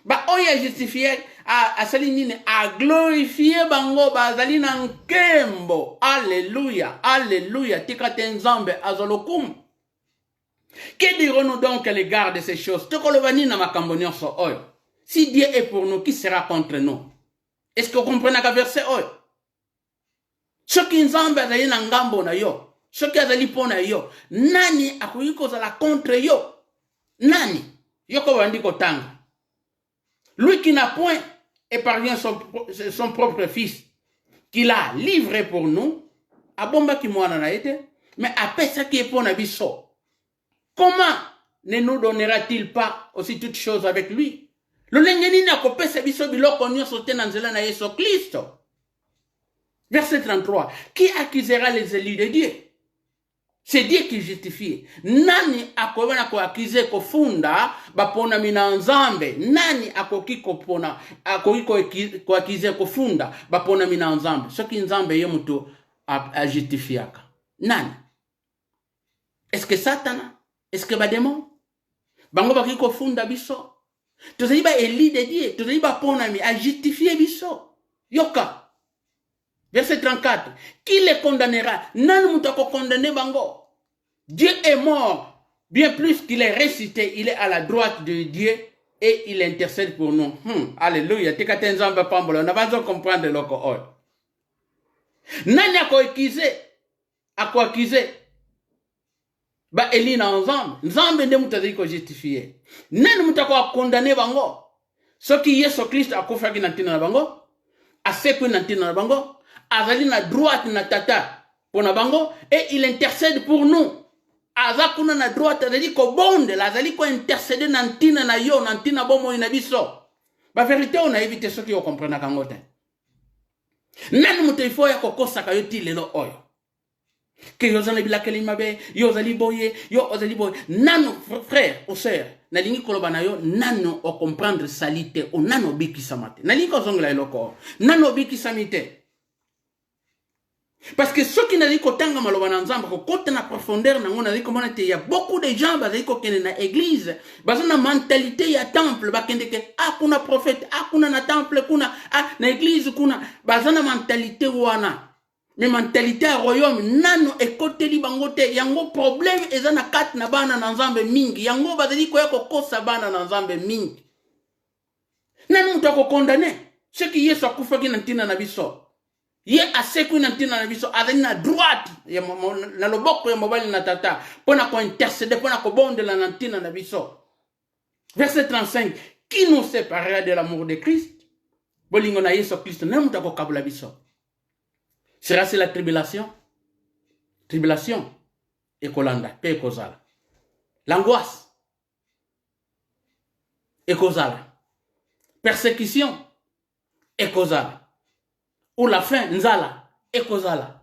Ba oya justifié. A salinine a glorifié bango bazali na nkembo. Alléluia, alléluia. Tikate nzambe azolokum. Que dirons-nous donc à l'égard de ces choses? Tokolovani na makambo nyonso oyo. Si Dieu est pour nous, qui sera contre nous? Est-ce que vous comprenez le verset oyo? Soki nzambe azali na ngambo na yo, soki azali pona yo, nani akoki kozala contre yo? Nani? Yoko bandiko tanga. Lui qui n'a point épargné son propre fils, qu'il a livré pour nous, a bomba ki mwana na ete, mais après ça qui est pour nabiso. Comment ne nous donnera-t-il pas aussi toutes choses avec lui? Le lengeni na kopesa biso biloko nyonso te na nzela na Yesu Kristo. Verset 33. Qui accusera les élus de Dieu? C'est Dieu qui justifie. Nani akobana ko akize ko funda bapona mina nzambe? Nani akoki ko pona akoki ko akize ko funda bapona mina nzambe? Soki nzambe ye mutu a justifiaka. Nani? Est-ce que Satana? Est-ce que ba démon? Bango baki ko funda biso. Tozali ba eli de Dieu, tozali ba pona mi a justifier biso. Yoka. Verset 34. Qui les condamnera? Nan mutako condamné bango. Dieu est mort. Bien plus qu'il est ressuscité, il est à la droite de Dieu et il intercède pour nous. Alléluia. Tekate nzambe pambola. On va comprendre loko oy. Nani ako accuser? Ba eli na nzambe. Nzambe nde mutazali ko justifier. Nani mutako condamné bango? soki Yesu Christ akufaki na ntina na bango, asekwi na ntina na bango, azali na droite na tata pona bango, et il intercède pour nous. Aza kuna na droite, azali ko bonde, azali ko intercéder na ntina na yo, na ntina bomo ina biso. Ba vérité on a évité soki yo comprendre kango te. Nanu muto ifo ya kokosa kayo ti lelo oyo. Que yo zali bilakeli mabe, yo zali boye, yo ozali boye. Nanu frère ou sœur, na lingi koloba na yo, nanu o comprendre salite, o nanu biki samate. Na lingi kozongela eloko, nanu biki samite. Parce que ceux qui n'ont pas de maloba na nzamba ko kota na profondeur na ngona liko mona te, il y a beaucoup de gens bazali ko kene na église, bazana mentalité ya temple bakende ke kuna prophète, kuna na temple kuna, na église kuna, bazana mentalité wana. Mais mentalité à royaume nano ekoteli bango te, yango problème eza na kati na bana na nzambe mingi, yango bazali ko yako kosa bana na nzambe mingi. Nano mutako condamner ceux qui yesu akufaki na ntina na biso. Ye asekwi na ntina na biso azali na droite ya na loboko ya mobali na tata pona ko intercéder pona ko bondela na ntina na biso. Verset 35, qui nous séparera de l'amour de Christ? Bolingo na Yesu Christ na mutako kabula biso. Sera-ce la tribulation? Tribulation et kolanda pe kozala. L'angoisse et kozala. Persécution et kozala. Ou la faim, nzala, et kozala.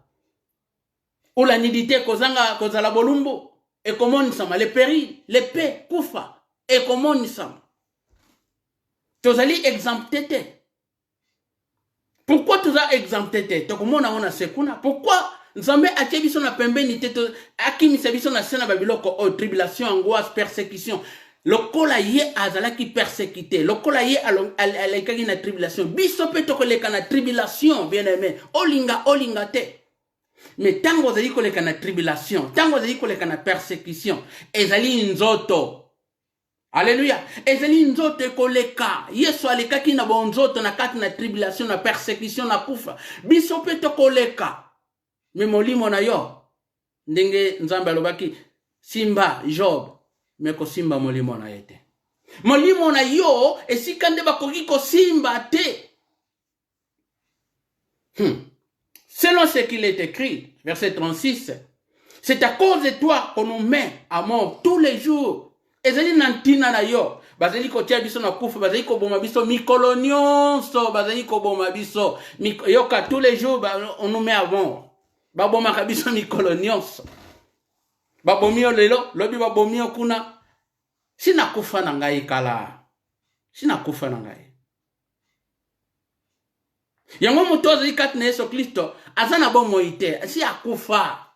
Ou la nudité, kozala bolumbo, et komoni sama, les périls, les paix, kufa, et komoni sama. Tozali exempté te. Pourquoi tu as exempté te? Tokomona ona sekuna. Pourquoi nzambe atie biso na pembeni te akimisa biso na sena babiloko o tribulation, angoisse, persécution. Lokola ye azalaki persécuté, lokola ye alekaki na tribulation, biso pe tokoleka na tribulation, bien aimé, olinga te. Mais tango ozali koleka na tribulation, tango ozali koleka na persécution, ezali nzoto. Alléluia. Ezali nzoto koleka. Yesu alekaki na bonzoto na kati na tribulation, na persécution, na kufa. Biso pe tokoleka. Mais molimo na yo, ndenge nzambe alobaki, simba Job. Mais ko simba molimo na yete. Molimo na yo esika nde bakoki ko simba te. Selon ce qu'il est écrit, verset 36, c'est à cause de toi qu'on nous met à mort tous les jours. Ezali nantina na yo, bazali ko tia biso na kufa, bazali ko boma biso mikolo nyonso, bazali ko boma biso yoka tous les jours on nous met à mort. Ba boma ka biso mikolo nyonso. Babomio lelo, lobi babomio kuna. Sina kufa na ngai kala. Sina kufa na ngai. Yango mutoza ikati na Yesu Kristo, azana bomo ite, si akufa.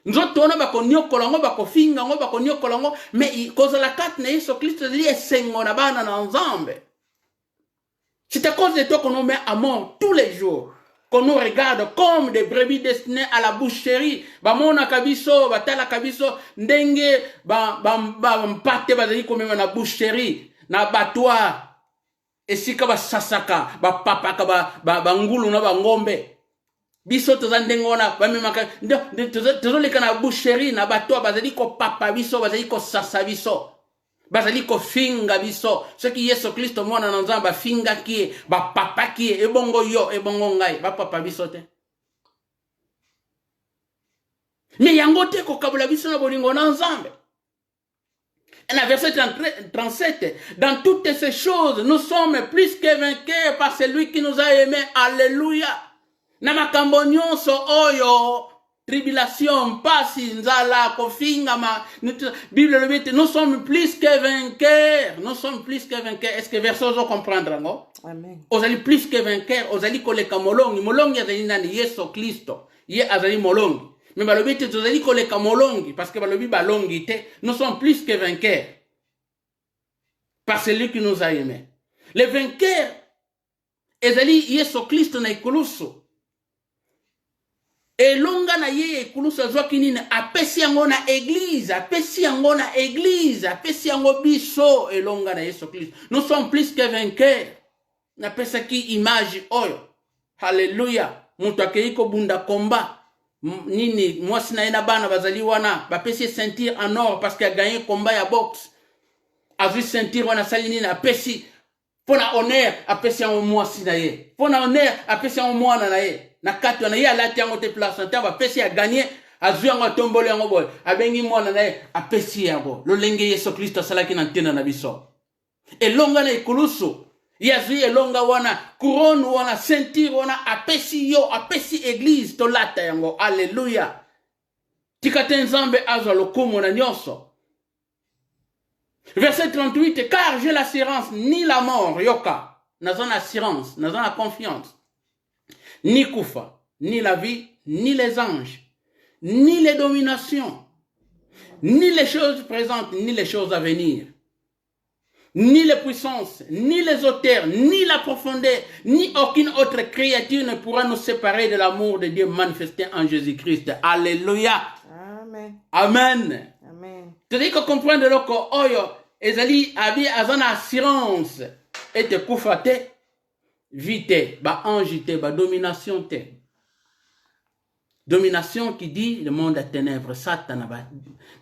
Nzoto ona bako nyokola ngo bako finga ngo bako nyokola ngo, mais koza la kati na Yesu Kristo zili esengo na bana na nzambe. C'est à cause de toi qu'on nous met à mort tous les jours. Qu'on nous regarde comme des brebis destinées à la boucherie. Bamona kabiso, batala kabiso, ndenge, mpate bazali komema na boucherie, na battoir. Esika ba sasaka, ba papaka, ba ngulu na ba ngombe. Biso tozandengona, ba memaka, tozoleka na boucherie, na battoir, bazali ko papa biso, bazali ko sasa biso. Bazali ko finga biso. Ce qui Yesu Kristo mwana na nzamba finga kie, ba papa kie, ebongo yo, ebongo ngai, ba papa biso te. Mais yango te ko kabula biso na bolingo na nzambe. Et dans verset 37, dans toutes ces choses, nous sommes plus que vainqueurs par celui qui nous a aimés. Alléluia. Na makambo nyonso oyo, tribulation, pasi, nzala, kofinga, Bible le dit, nous sommes plus que vainqueurs. Nous sommes plus que vainqueurs. Est-ce que verset ozo comprendre, non? Amen. Ozali plus que vainqueurs, ozali koleka molongi. Molongi azali nani Yesu Kristo. Ye azali molongi. Mais balobi te ozali koleka molongi, parce que balobi balongi te, nous sommes plus que vainqueurs. Par celui qui nous a aimés. Les vainqueurs, ezali Yesu Kristo na ikulusu. Elonga na ye ekulusu azwaki nini apesi yango na église, apesi yango na église, apesi yango biso elonga na Yesu Kristo. Nous sommes plus que vainqueurs. Na pesa ki image oyo. Hallelujah. Mutu akei ko bunda komba. Nini mwasi na ena bana bazali wana bapesi ceinture en or parce qu'il a gagné combat ya boxe. Azu ceinture wana sali nini apesi Pona honneur apesi yango mwasi na ye. Pona honneur apesi yango mwana na ye. Na kati wana ye alati yango te place na taba apesi ya gagner azwi yango atomboli yango boy. Abengi mwana na ye apesi yango. Lolenge Yesu Kristo asalaki na ntina na biso. Elonga na ekulusu. Yazwi elonga wana couronne wana ceinture wana apesi yo apesi église tolata yango. Alléluia. Tikate nzambe azwa lokumu na nyonso. Verset 38, car j'ai l'assurance, ni la mort, yoka, n'azan assurance, n'azan la confiance, ni kufa, ni la vie, ni les anges, ni les dominations, ni les choses présentes, ni les choses à venir, ni les puissances, ni les auteurs, ni la profondeur, ni aucune autre créature ne pourra nous séparer de l'amour de Dieu manifesté en Jésus-Christ. Alléluia. Amen. Amen. Tu que comprendre loko oyo ezali abi azana assurance et te kufate vite ba ange te ba domination te. Domination qui dit le monde des ténèbres, Satan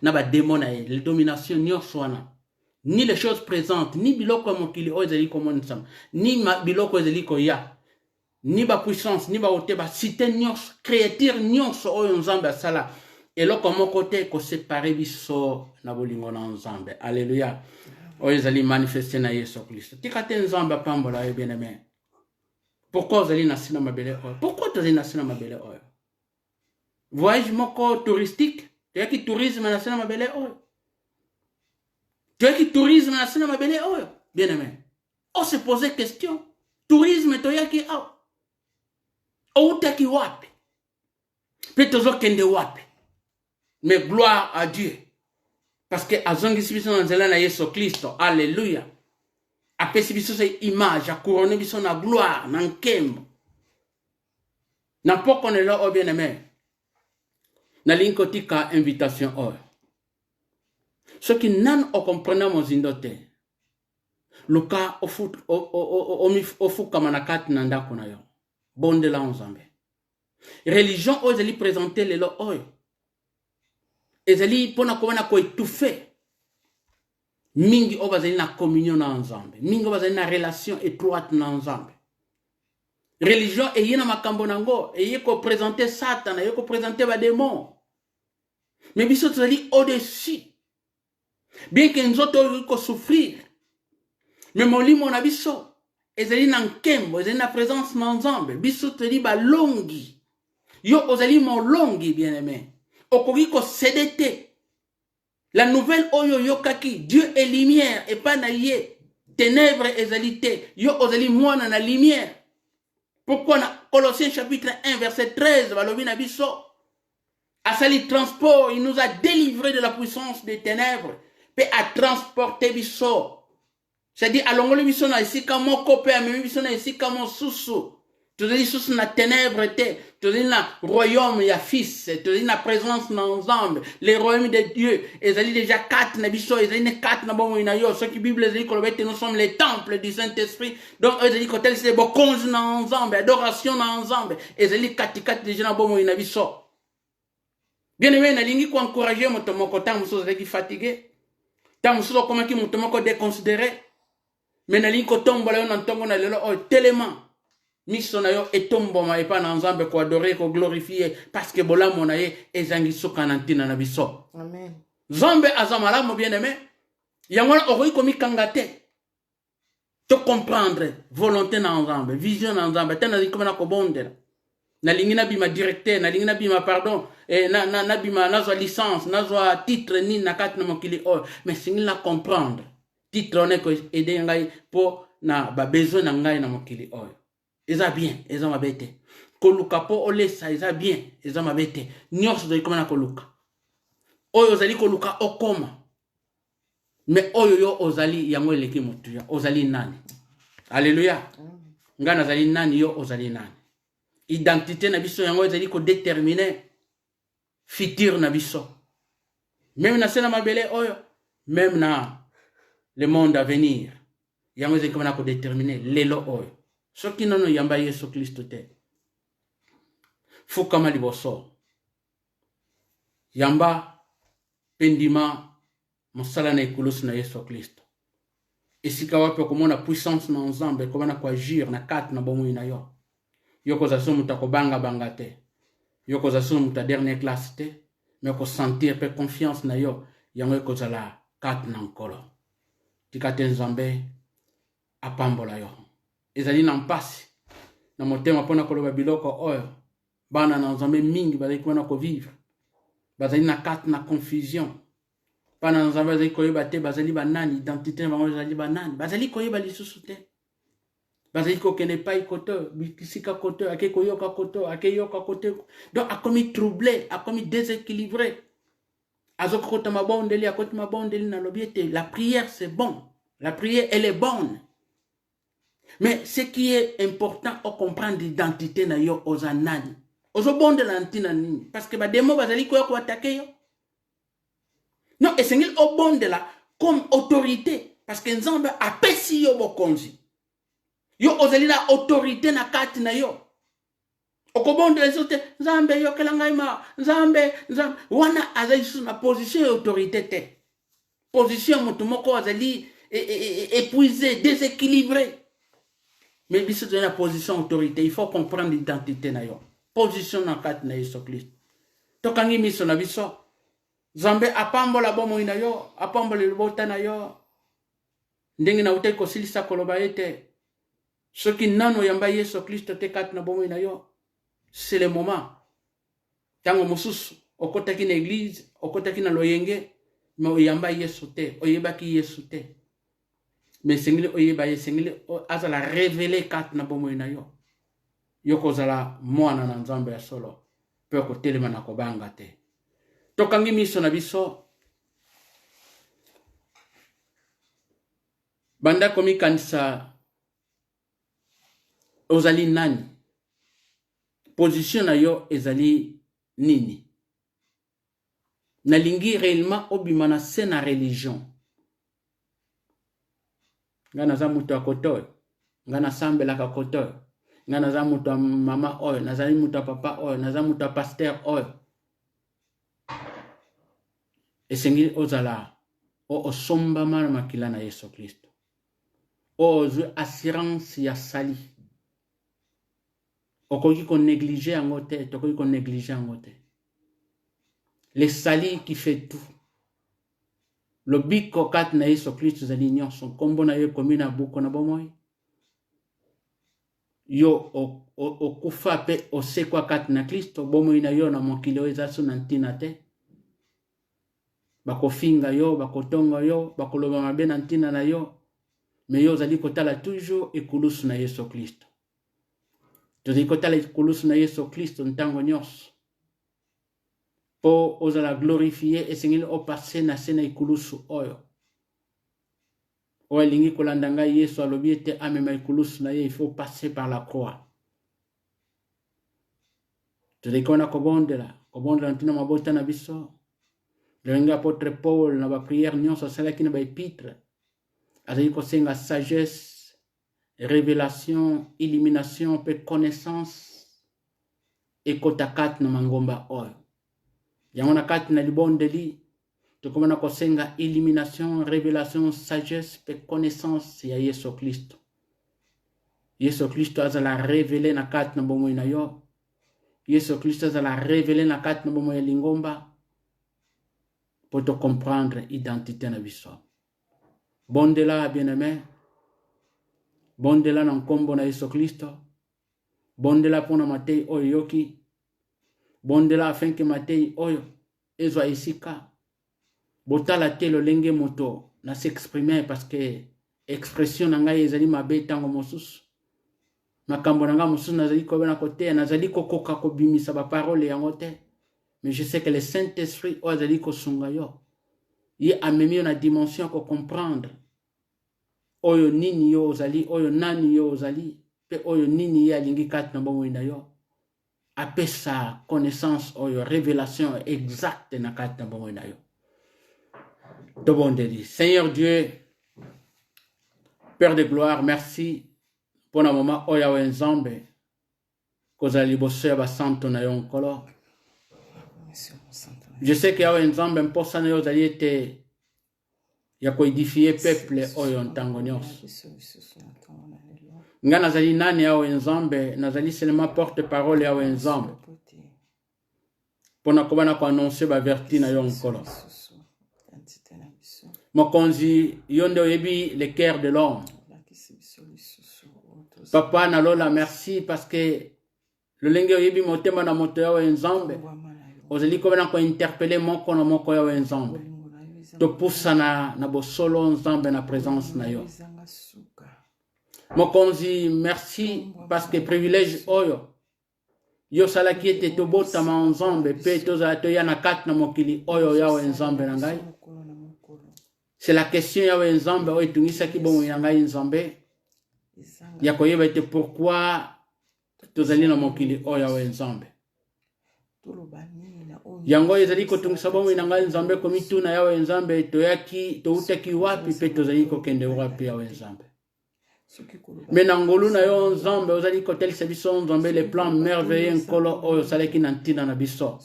na ba démon les dominations nyoswana. Ni les choses présentes, ni biloko mokili oyo ezali komonsama, ni biloko ezali koya. Ni ba puissance, ni ba ote ba cité nyos, créature nyos oyo nzambe asala. Et là, comme côté, qu'on sépare biso na bolingo na nzambe. Alléluia. Oyo ezali manifester na Yesu Kristo. Tikate nzambe pambola yo bien-aimé. Pourquoi vous allez na sina mabele oyo? Pourquoi vous allez na sina mabele oyo? Voyage moko touristique. Tu as qui tourisme na sina mabele oyo? Tu as qui tourisme na sina mabele oyo? Bien-aimé. On se posait question. Tourisme to yaki au. Ou taki wapi? Peut-être kende wapi? Mais gloire à Dieu. Parce que azongi sibiso na nzela na Yesu Kristo. Alléluia. Apesi biso se image, a couronné biso na gloire, na nkembo. Na poko ne lo o bien-aimé. Na linko tika invitation or. Ce qui nan o comprendre mon zindote. Luka ofu kamanakat nanda kuna yo. Bonde la nzambe. Religion o zeli présenter le lo oyo. Ezali pona komana ko étouffer. Mingi o bazali na communion na nzambe. Mingi o bazali na relation étroite na nzambe. Religion eye na makambo nango, eye ko présenter Satan, eye ko présenter ba démon. Mais biso tozali au-dessus. Bien que nzoto ko souffrir. Mais molimo na biso ezali na nkembo, ezali na présence na nzambe. Biso tozali ba longi. Yo ozali mon longi bien-aimé. Okogiko CDT. La nouvelle oyo yokaki, Dieu est lumière et pas naïe. Ténèbres et zalité. Yo ozali mwana na lumière. Pourquoi na Colossiens chapitre 1 verset 13 balobi na biso. Asali transport, il nous a délivrés de la puissance des ténèbres. Pe a transporté biso. C'est-à-dire alongoli biso na esika moko pe amemi biso na esika mosusu. Tozali sous na ténèbres te, tozali na royaume ya fils, tozali na présence na ensemble, les royaumes de Dieu, ezali déjà 4 na biso, ezali ne 4 na bomo ina yo, ce qui Bible ezali kolobete, nous sommes les temples du Saint-Esprit, donc ezali kotel c'est bokonzi na ensemble, adoration na ensemble, ezali katikati déjà na bomo ina biso. Bien aimé, na lingi ko encourager moto moko ta muso ezali fatigué, ta muso ko maki moto moko déconsidéré, mais na lingi ko tombola yo na ntongo na lelo o tellement miso na yo etomboma epa na nzambe ko adorer ko glorifier parce que bolamo na ye ezangi soka na ntina na biso. Amen. Nzambe azamala mo bien-aimé. Yango oroyi komi kangate. To comprendre volonté na nzambe, vision na nzambe, tena zikoma ko bondela. Na lingina bima directeur, na lingina bima pardon, na bima nazwa licence, nazwa titre ni na kat na mokili o, mais singila comprendre. Titre on ko aider ngai po na ba besoin na ngai na mokili o. Eza bien, eza mabete. Koluka po olesa, eza bien, eza mabete. Nyos do ikoma na koluka. Oyo ozali koluka okoma. Mais oyo yo ozali yango eleki mutuya, ozali nani? Alléluia. Ngana ozali nani yo ozali nani? Identité na biso yango ozali ko déterminer futur na biso. Même na sena mabele oyo, même na le monde à venir. Yango ozali koma na ko déterminer lelo oyo. Ce qui non yamba Yesu Kristo te. Fukama liboso. Yamba pendima musala na ikulusu na Yesu Kristo. esika wapi okomona puissance na nzambe ekobana koagir na kati na bomoi na yo. Yo kozala so moto akobanga te, yo kozala so moto ya dernière classe te, mais okosentir mpe confiance na yo yango ekozala kati na nkolo. Tika te nzambe apambola yo. Ezali na mpasi na motema mpona koloba biloko oyo bana na nzambe mingi bazali kobana kovivre, bazali na kati na confusion. Bana na nzambe bazali koyeba te bazali banani, identité na bango bazali banani, bazali koyeba lisusu te. Bazali kokende pai koto, bisika koto, ake koyoka koto, ake yoka koto. Donc akomi troublé, akomi déséquilibré. Azoko kota mabondeli, akoti mabondeli na lobiete. La prière c'est bon. La prière elle est bonne. Mais ce qui est important, on comprend l'identité na yo ozanani. Ozo bonde la ntina nini. Parce que ba demo bazali koyo ko attaquer yo. Non, et c'est ngil o bonde la comme autorité. Parce que nzambe apesi yo bokonzi. Yo ozali na autorité na kati na yo. Okobonde la sote nzambe yo kelanga ima nzambe wana azali sous na position autorité te. Position mutu moko azali épuisé, déséquilibré. Mais biso dans la position autorité, il faut comprendre l'identité na yo. Position na kati na Yesu Christ. Tokangi miso na biso. Nzambe apambola bomoi na yo, apambola libota na yo. Ndenge na utai kosilisa koloba ete soki nano yamba Yesu Christ te kati na bomoi na yo. C'est le moment. Tango mosusu okotaki na église, okotaki na loyenge, mais oyamba Yesu te, oyebaki Yesu te. Mais sengili oyeba ye sengili azala révéler kati na bomoi na yo. Yoko zala mwana na nzambe ya solo. Pe ko telema na kobanga te. Tokangi miso na biso. Banda komi kanisa ozali nani? Position na yo ezali nini? Nalingi réellement obimana se na religion. Ngana za mutu akotoy, ngana sambela ka kotoy, ngana za mutu mama oyo, nazali mutu papa oyo, naza mutu pasteur oyo. Esengi ozala o osomba mara makila na Yesu Kristo. O ozwe assurance ya sali. Okoki ko négliger yango te, tokoki ko négliger yango te. Le sali qui fait tout. Le biko kat na Yesu Kristo zali nyonso kombo na yo komi na buko na bomoi. Yo okufa pe osekwa kat na Kristo bomoi na yo na mokili eza so na ntina te. Bakofinga yo, bakotonga yo, bakoloba mabe na ntina na yo. Mais yo zali kotala toujours ekulusu na Yesu Kristo. Tozali kotala ekulusu na Yesu Kristo ntango nyonso. Po ozala glorifier esengeli opase na sena ikulusu oyo. Oyo lingi kolanda ngai Yesu alobi ete amema ikulusu na ye, il faut passer par la croix. Tozali kona kobondela ntina mabota na biso. Le apôtre Paul na ba prière nyonso asalaki na ba épître. Azali kosenga sagesse, révélation, illumination, pe connaissance et kotakat na mangomba oyo. Yango na kati na libondeli tokomana kosenga illumination, révélation, sagesse, pe connaissance ya Yesu Kristo. Yesu Kristo azala révélé na kati na bomoi na yo. Yesu Kristo azala révélé na kati na bomoi ya lingomba. Pour te comprendre identité na biso. Bondela bien-aimé. Bondela na nkombo na Yesu Kristo. Bondela pona matei oyo yoki. Bondela afin que matei oyo ezwa isika. Botala te lolenge moto na s'exprimer parce que expression na ngai ezali mabe tango mosusu. Makambo na nga mosusu nazali kobena kote nazali kokoka kobimisa ba parole yango te. Mais je sais que le Saint-Esprit ozali kosunga yo. Ye amemi yo na dimension ko comprendre. Oyo nini yo ozali, oyo nani yo ozali, pe oyo nini ye alingi kati na bomoi na yo. Apesa connaissance oyo révélation exacte na kati na bomoi na yo. Tobondeli. Seigneur Dieu, Père de gloire, merci pour un moment oya wenzambe. Kozali bosso ya basanto na yo nkolo. Je sais qu'il y a un exemple important aux alliés ya koedifie peuple oyo ntango nyonso. Nga nazali nani yawe nzambe, nazali seulement porte-parole yawe nzambe. Pona kobana ko annoncer ba verti na yo nkolo. Mokonzi yonde oyebi le cœur de l'homme. Papa nalola merci parce que le lenge oyebi motema na moto yawe nzambe. Ozali kobana ko interpeller moko na moko yawe nzambe. To pusana na bosolo nzambe na présence na yo. Mokonzi merci parce que privilège oyo yo salaki ete tobotama nzambe pe tozala toya na kati na mokili oyo yawe nzambe na ngai. C'est la question yawe nzambe oyo etungisaki bomoi na ngai nzambe ya koyeba ete pourquoi tozali na mokili oyo yawe nzambe. Yango ezali kotungisa bomoi na ngai nzambe komituna yawe nzambe toutaki wapi pe tozali kokende wapi yawe nzambe. Mais nangolu na yo nzambe ozali kotelisa biso nzambe le plan merveilleux nkolo oyo salaki na ntina na biso.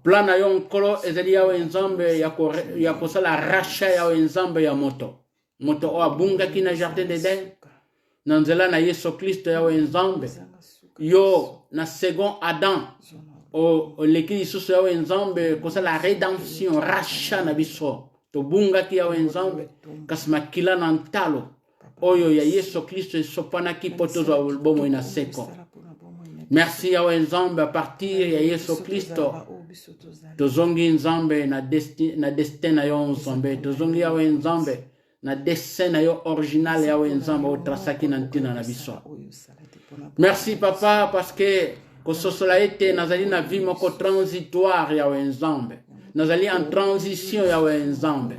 Plan na yo nkolo ezali yawe nzambe ya kosala rachat yawe nzambe ya moto. Moto oyo abungaki na jardin d'Eden na nzela na Yesu Kristo yawe nzambe. Yo na second Adam oleki lisusu yawe nzambe kosala rédemption rachat na biso. Tobungaki yawe nzambe kasi makila na ntalo oyo ya Yesu Kristo esopanaki po tozwa bomoi na seko. Merci yawe nzambe a partir ya Yesu Kristo tozongi nzambe na destin na yo nzambe. Tozongi yawe nzambe na dessin na yo original yawe nzambe otrasaki na ntina na biso. Merci papa parce que kososola ete nazali na vie moko transitoire yawe nzambe. Nazali en transition yawe nzambe.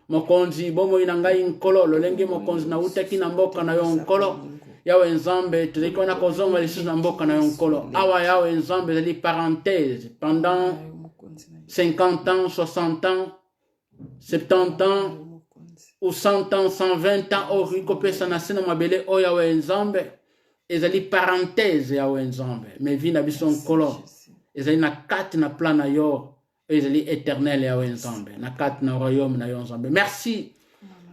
Mokonzi bomoi na ngai nkolo lolenge mokonzi na utaki na mboka na yo nkolo yawe nzambe tozali kona kozonga lisusu na mboka na yo nkolo. Awa yawe nzambe ezali parenthèse pendant 50 ans, 60 ans, 70 ans ou 100 ans, 120 ans oriko pesa na sena mabele o yawe nzambe ezali parenthèse yawe nzambe. Mais vi na biso nkolo ezali na kati na plan na yo ezali éternel yawe nzambe na kati na royaume na yo nzambe. Merci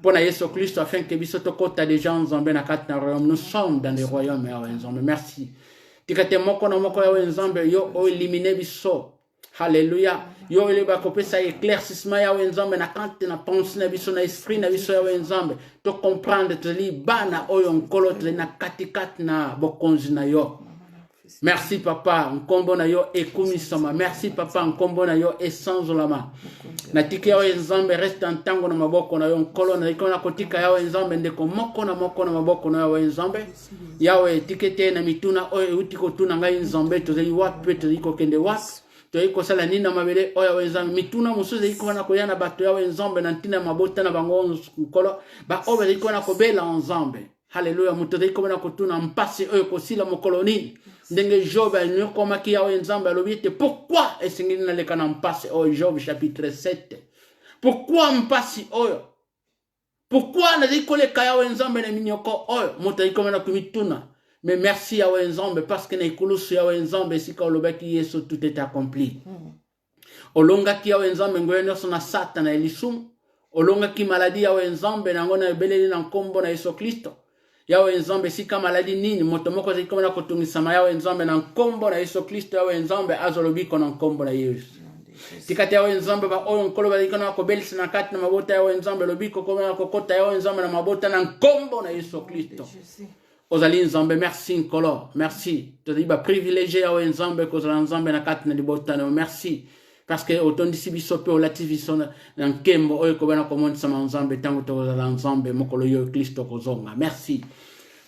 pour na Yesu Christ afin que biso tokota des gens nzambe na kati na royaume. Nous sommes dans le royaume yawe nzambe. Merci tikate moko na moko yawe nzambe yo o éliminer biso. Hallelujah. Yo ele ba kopesa éclaircissement yawe nzambe na kati na pensée na biso na esprit na biso yawe nzambe to comprendre tozali bana oyo nkolo tozali na kati na bokonzi na yo. Merci papa nkombo na yo ekumisama. Merci papa nkombo na yo esanzolama. Na tiki yawe nzambe reste ntango na maboko na yo nkolo na ikona kotika yawe nzambe ndeko moko na maboko na yawe nzambe. Yawe tikete na mituna oyo utiko tuna ngai nzambe tozali wapi tozali kokende wapi. Tozali kosala nini na mabele oyo yawe nzambe. Mituna mosusu ezali kona koyana bato yawe nzambe na ntina mabota na bango nkolo. Ba oyo ezali kona kobela nzambe. Hallelujah. Muto ezali kona kotuna mpasi oyo kosila mokolo nini. Ndenge Job aliokomaki yawe nzambe alobi ete pourquoi esengeli naleka na mpasi oyo. Job chapitre 7. Pourquoi mpasi oyo? Pourquoi nazali koleka yawe nzambe na minyoko oyo? Moto azali komana kumituna. Mais merci yawe nzambe parce que na ikulusu yawe nzambe esika olobaki Yesu tout est accompli. Olongaki yawe nzambe ngoyo nyonso na sata na elisumu. Olongaki maladi yawe nzambe nango na ebeleli na nkombo na Yesu Kristo. Yawe nzambe sika maladi nini moto moko azali komana kotungisama yawe nzambe na nkombo na Yesu Kristo. Yawe nzambe azolobiko na nkombo na Yesu. Tikati yawe nzambe ba oyo nkolo bazali kona kobelisa na kati na mabota yawe nzambe lobiko komana kokota yawe nzambe na mabota na nkombo na Yesu Kristo. Ozali nzambe merci nkolo. Merci. Tozali ba privilégié yawe nzambe kozala nzambe na kati na libota na merci. Parce que otondisi biso pe olati biso na nkembo oyo kobana komonisa nzambe tango tozala nzambe mokolo yo Kristo kozonga. Merci.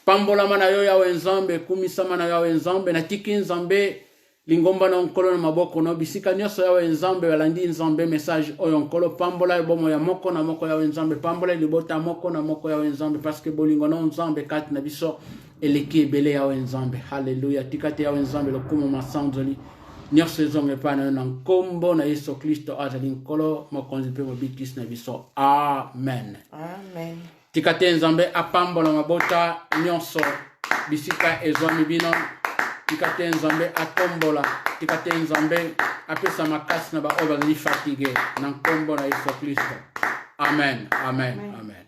Pambola mana yo yawe nzambe kumisama na yawe nzambe na tiki nzambe lingomba na nkolo na maboko no bisika nyoso yawe nzambe balandi nzambe message oyo nkolo pambola bomo ya moko na moko yawe nzambe pambola libota moko na moko yawe nzambe parce que bolingo na nzambe kati na biso eleki ebele yawe nzambe. Hallelujah. Tikate yawe nzambe lokumu masanzoli nyonso ezonge pa na yo na nkombo na Yesu Kristo azali nkolo mokonzi mpe mobikisi na biso. Amen. Amen. Tikate nzambe apambola mabota nyonso bisika ezwami bino. Tikate nzambe atombola. Tikate nzambe apesa makasi na ba oyo bazali fatigué na nkombo na Yesu Kristo. Amen, amen, Amen. amen.